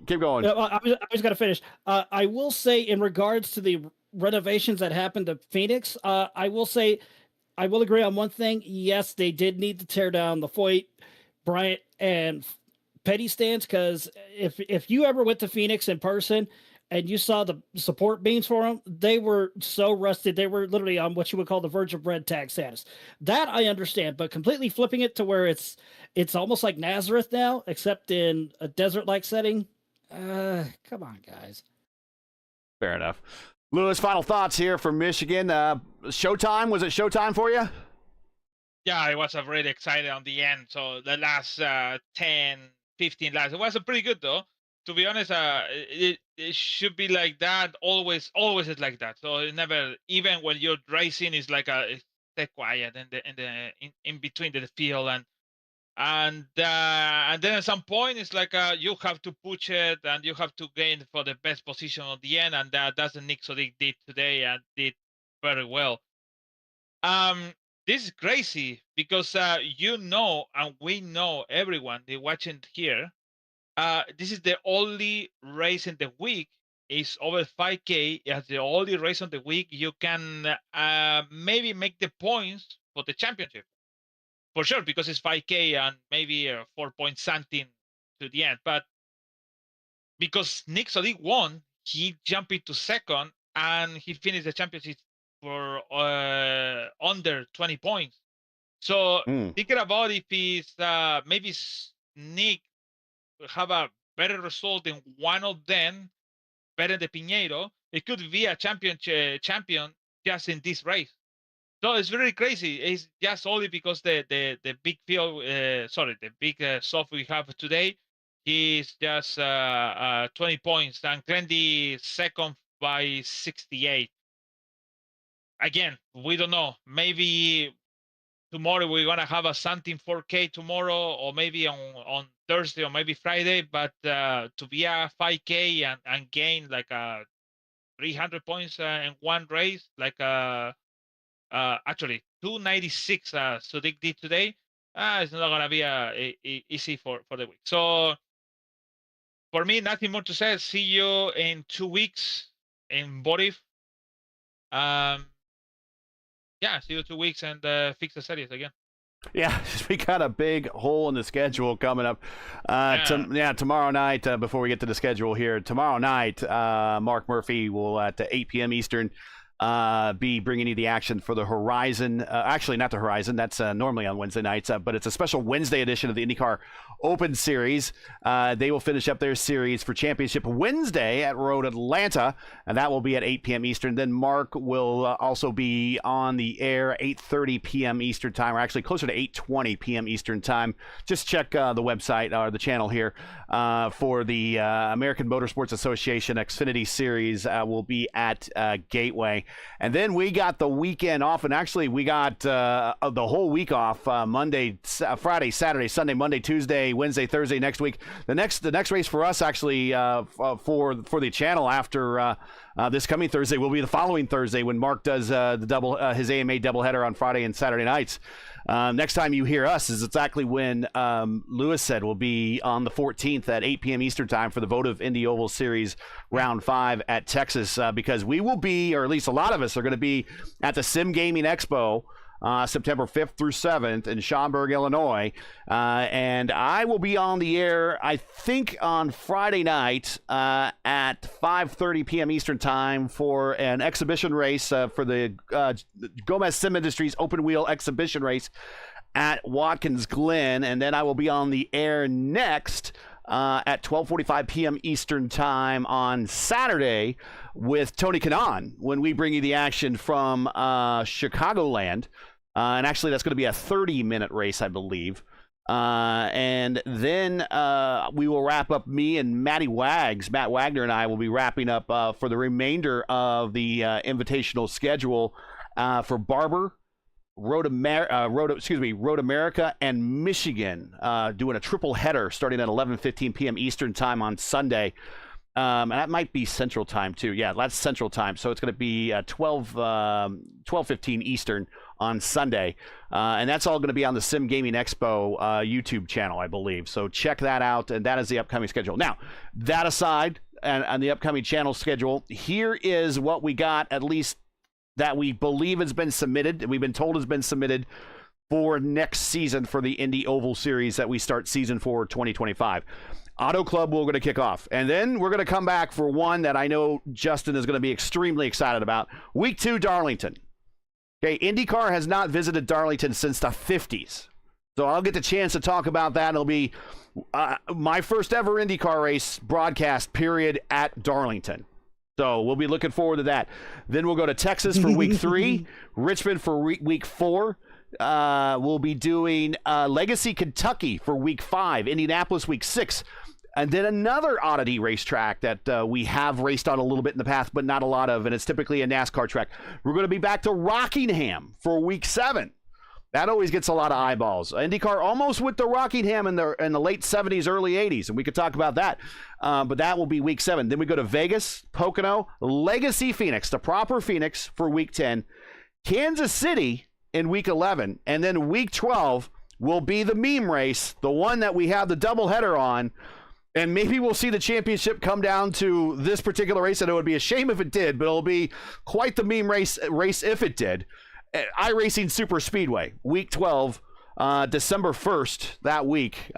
Keep going. I was going to finish. I will say, in regards to the renovations that happened to Phoenix, I will agree on one thing. Yes, they did need to tear down the Foyt, Bryant, and petty stance, because if you ever went to Phoenix in person and you saw the support beams for them, they were so rusted. They were literally on what you would call the verge of red tag status. That I understand, but completely flipping it to where it's almost like Nazareth now, except in a desert-like setting. Come on, guys. Fair enough. Lewis, final thoughts here from Michigan. Showtime, was it showtime for you? Yeah, I was really excited on the end. So the last 10, 15 laps, it wasn't pretty good though. To be honest, it should be like that. Always is like that. So it never, even when you're racing, it's like stay quiet in between the field and then at some point it's like you have to push it and you have to gain for the best position at the end, and that's what Nick Sodick did today and did very well. This is crazy because and we know, everyone they watching here, this is the only race in the week is over 5K. As the only race on the week you can maybe make the points for the championship. For sure, because it's 5K and maybe 4 point something to the end. But because Nick Sodick won, he jumped into second and he finished the championship for under 20 points. So thinking about if he's maybe Nick have a better result in one of them, better than Piñeiro, it could be a champion just in this race. So it's very crazy. It's just only because the big field, the big SOF we have today, is just 20 points, and Glendy second by 68. Again, we don't know. Maybe tomorrow we're gonna have a something 4K tomorrow, or maybe on Thursday, or maybe Friday. But to be a 5K and gain like 300 points in one race, like actually 296 Sodick did today, it's not gonna be easy for the week. So for me, nothing more to say. See you in 2 weeks in Boris. Yeah, see you 2 weeks and fix the series again. Yeah, we got a big hole in the schedule coming up. Tomorrow night, before we get to the schedule here, tomorrow night, Mark Murphy will at 8 p.m. Eastern be bringing you the action for the Horizon. Actually, not the Horizon. That's normally on Wednesday nights, but it's a special Wednesday edition of the IndyCar Open Series. They will finish up their series for Championship Wednesday at Road Atlanta, and that will be at 8 p.m. Eastern. Then Mark will also be on the air 8:30 p.m. Eastern time, or actually closer to 8:20 p.m. Eastern time. Just check the website or the channel here for the American Motorsports Association Xfinity Series. Will be at Gateway. And then we got the weekend off, and actually we got the whole week off, Monday, Friday, Saturday, Sunday, Monday, Tuesday, Wednesday, Thursday next week. The next race for us actually for the channel after this coming Thursday will be the following Thursday when Mark does his AMA doubleheader on Friday and Saturday nights. Next time you hear us is exactly when Lewis said will be on the 14th at 8 p.m. Eastern time for the Votive Indy Oval Series Round 5 at Texas, because we will be, or at least a lot of us are going to be at the Sim Gaming Expo September 5th through 7th in Schaumburg, Illinois. And I will be on the air, I think, on Friday night at 5:30 p.m. Eastern time for an exhibition race for the Gomez Sim Industries Open Wheel Exhibition Race at Watkins Glen. And then I will be on the air next at 12:45 p.m. Eastern time on Saturday with Tony Kanaan when we bring you the action from Chicagoland. And actually, that's going to be a 30-minute race, I believe. And then we will wrap up. Me and Matt Wagner and I will be wrapping up for the remainder of the invitational schedule for Barber, Road America, and Michigan, doing a triple header starting at 11:15 p.m. Eastern time on Sunday. And that might be Central Time too. Yeah, that's Central Time. So it's going to be 12:15 Eastern on Sunday. And that's all going to be on the Sim Gaming Expo YouTube channel, I believe. So check that out. And that is the upcoming schedule. Now, that aside, and on the upcoming channel schedule, here is what we got, at least that we believe has been submitted. We've been told has been submitted for next season for the Indy Oval Series that we start season 4 2025. Auto Club we're going to kick off, and then we're going to come back for one that I know Justin is going to be extremely excited about. Week 2, Darlington. Okay, IndyCar has not visited Darlington since the 50s. So I'll get the chance to talk about that. It'll be my first ever IndyCar race broadcast period at Darlington. So we'll be looking forward to that. Then we'll go to Texas for week 3, Richmond for week 4. We'll be doing Legacy, Kentucky for week 5, Indianapolis week 6. And then another oddity racetrack that we have raced on a little bit in the past, but not a lot of, and it's typically a NASCAR track. We're going to be back to Rockingham for week 7. That always gets a lot of eyeballs. IndyCar almost went to Rockingham in the late 70s, early 80s, and we could talk about that. But that will be week 7. Then we go to Vegas, Pocono, Legacy, Phoenix, the proper Phoenix for week 10, Kansas City in week 11, and then week 12 will be the meme race, the one that we have the doubleheader on. And maybe we'll see the championship come down to this particular race, and it would be a shame if it did, but it'll be quite the meme race if it did. iRacing Superspeedway, week 12, December 1st, that week,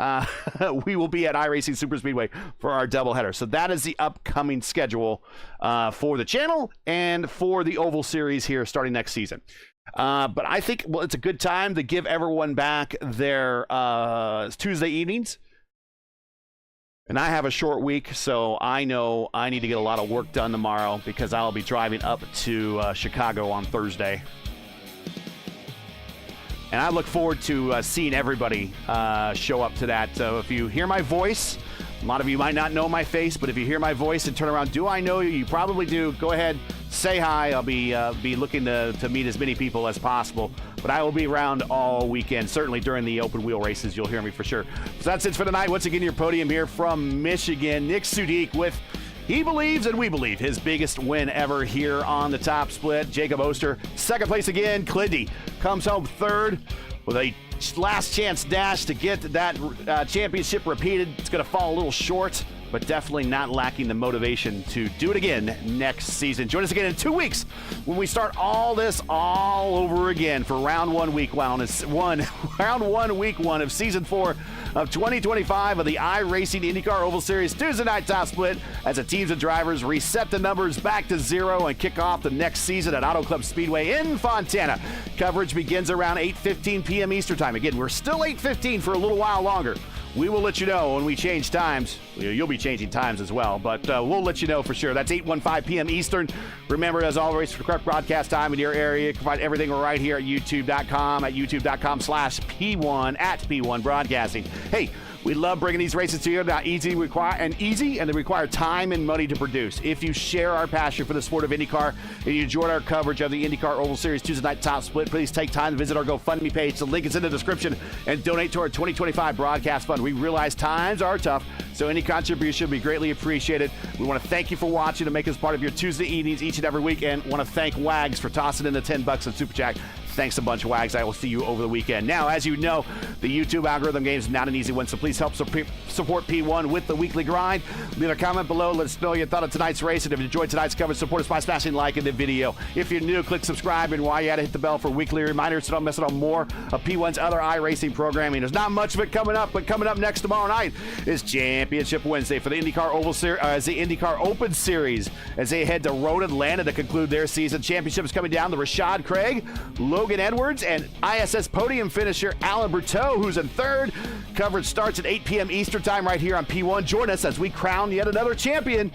we will be at iRacing Superspeedway for our doubleheader. So that is the upcoming schedule for the channel and for the Oval Series here starting next season. But I think it's a good time to give everyone back their Tuesday evenings. And I have a short week, so I know I need to get a lot of work done tomorrow because I'll be driving up to Chicago on Thursday. And I look forward to seeing everybody show up to that. So if you hear my voice, a lot of you might not know my face, but if you hear my voice and turn around, do I know you? You probably do. Go ahead, say hi. I'll be looking to meet as many people as possible. But I will be around all weekend. Certainly during the open wheel races, you'll hear me for sure. So that's it for tonight. Once again, your podium here from Michigan. Nick Sudik with He Believes and We Believe, his biggest win ever here on the top split. Jacob Oster, second place again. Clindy comes home third with a last chance dash to get that championship repeated. It's going to fall a little short, but definitely not lacking the motivation to do it again next season. Join us again in 2 weeks when we start all this all over again for round 1, week 1 of season 4 of 2025 of the iRacing IndyCar Oval Series Tuesday night top split as the teams and drivers reset the numbers back to 0 and kick off the next season at Auto Club Speedway in Fontana. Coverage begins around 8:15 p.m. Eastern time. Again, we're still 8:15 for a little while longer. We will let you know when we change times. You'll be changing times as well, but we'll let you know for sure. That's 8:15 p.m. Eastern. Remember, as always, for correct broadcast time in your area, you can find everything right here at youtube.com, at youtube.com/P1, at P1 Broadcasting. Hey, we love bringing these races to you. They're easy, and they require time and money to produce. If you share our passion for the sport of IndyCar and you enjoyed our coverage of the IndyCar Oval Series Tuesday night top split, please take time to visit our GoFundMe page. The link is in the description, and donate to our 2025 broadcast fund. We realize times are tough, so any contribution will be greatly appreciated. We want to thank you for watching and make us part of your Tuesday evenings each and every week, and want to thank Wags for tossing in the $10 in Super Chat. Thanks a bunch, Wags. I will see you over the weekend. Now, as you know, the YouTube algorithm game is not an easy one, so please help support P1 with the weekly grind. Leave a comment below. Let us know your thought of tonight's race, and if you enjoyed tonight's coverage, support us by smashing like in the video. If you're new, click subscribe, and while you're at it, hit the bell for weekly reminders so don't miss out on more of P1's other iRacing programming. There's not much of it coming up, but coming up next tomorrow night is Championship Wednesday for the IndyCar Oval Series, the IndyCar Open Series, as they head to Road Atlanta to conclude their season. Championship is coming down to Rashad Craig, Logan Edwards, and ISS podium finisher Alan Berteau, who's in third. Coverage starts at 8 p.m. Eastern time right here on P1. Join us as we crown yet another champion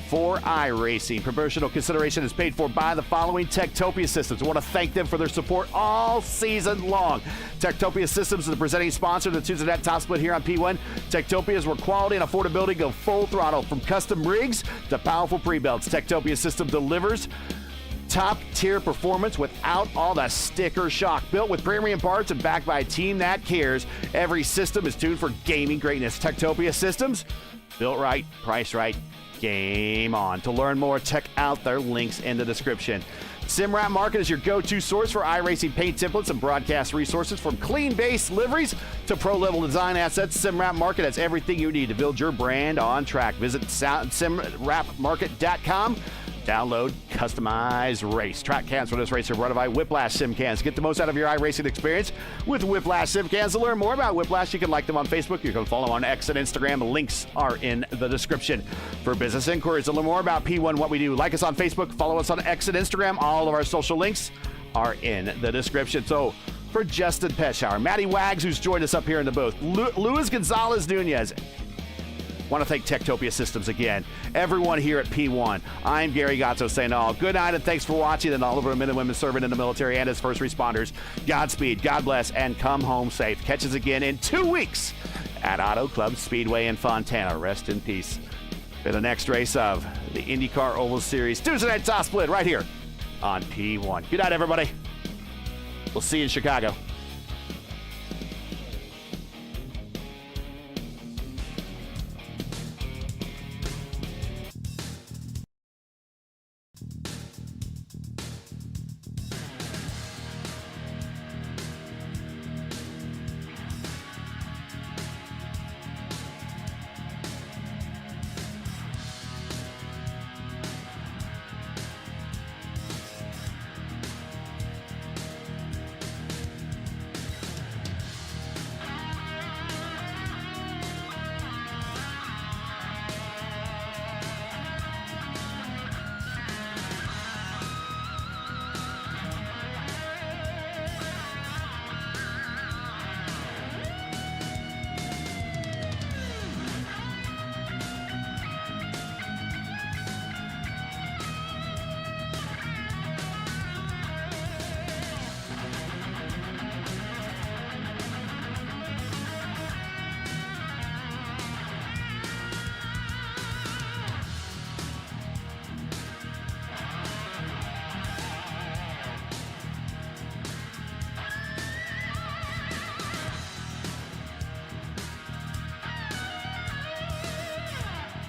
for iRacing. Promotional consideration is paid for by the following Topia Systems. I want to thank them for their support all season long. Topia Systems is the presenting sponsor of the Tuesday Night Top Split here on P1. Topia is where quality and affordability go full throttle, from custom rigs to powerful pre-belts. Topia System delivers top-tier performance without all the sticker shock. Built with premium parts and backed by a team that cares, every system is tuned for gaming greatness. Topia Systems, built right, priced right, game on. To learn more, check out their links in the description. SimWrap Market is your go-to source for iRacing paint templates and broadcast resources, from clean base liveries to pro-level design assets. SimWrap Market has everything you need to build your brand on track. Visit simwrapmarket.com. Download Customize Race. Track cams for this racer brought by Whiplash Sim Cans. Get the most out of your iRacing experience with Whiplash Sim Cans. To learn more about Whiplash, you can like them on Facebook. You can follow them on X and Instagram. Links are in the description. For business inquiries, to learn more about P1, what we do, like us on Facebook, follow us on X and Instagram. All of our social links are in the description. So for Justin Peschauer, Matty Wags, who's joined us up here in the booth, Luis Gonzalez Nunez, want to thank Topia Systems again. Everyone here at P1. I'm Gary Gatto saying all good night and thanks for watching, and all of our men and women serving in the military and as first responders. Godspeed, God bless, and come home safe. Catch us again in 2 weeks at Auto Club Speedway in Fontana. Rest in peace. For the next race of the IndyCar Oval Series, Tuesday night top split right here on P1. Good night, everybody. We'll see you in Chicago.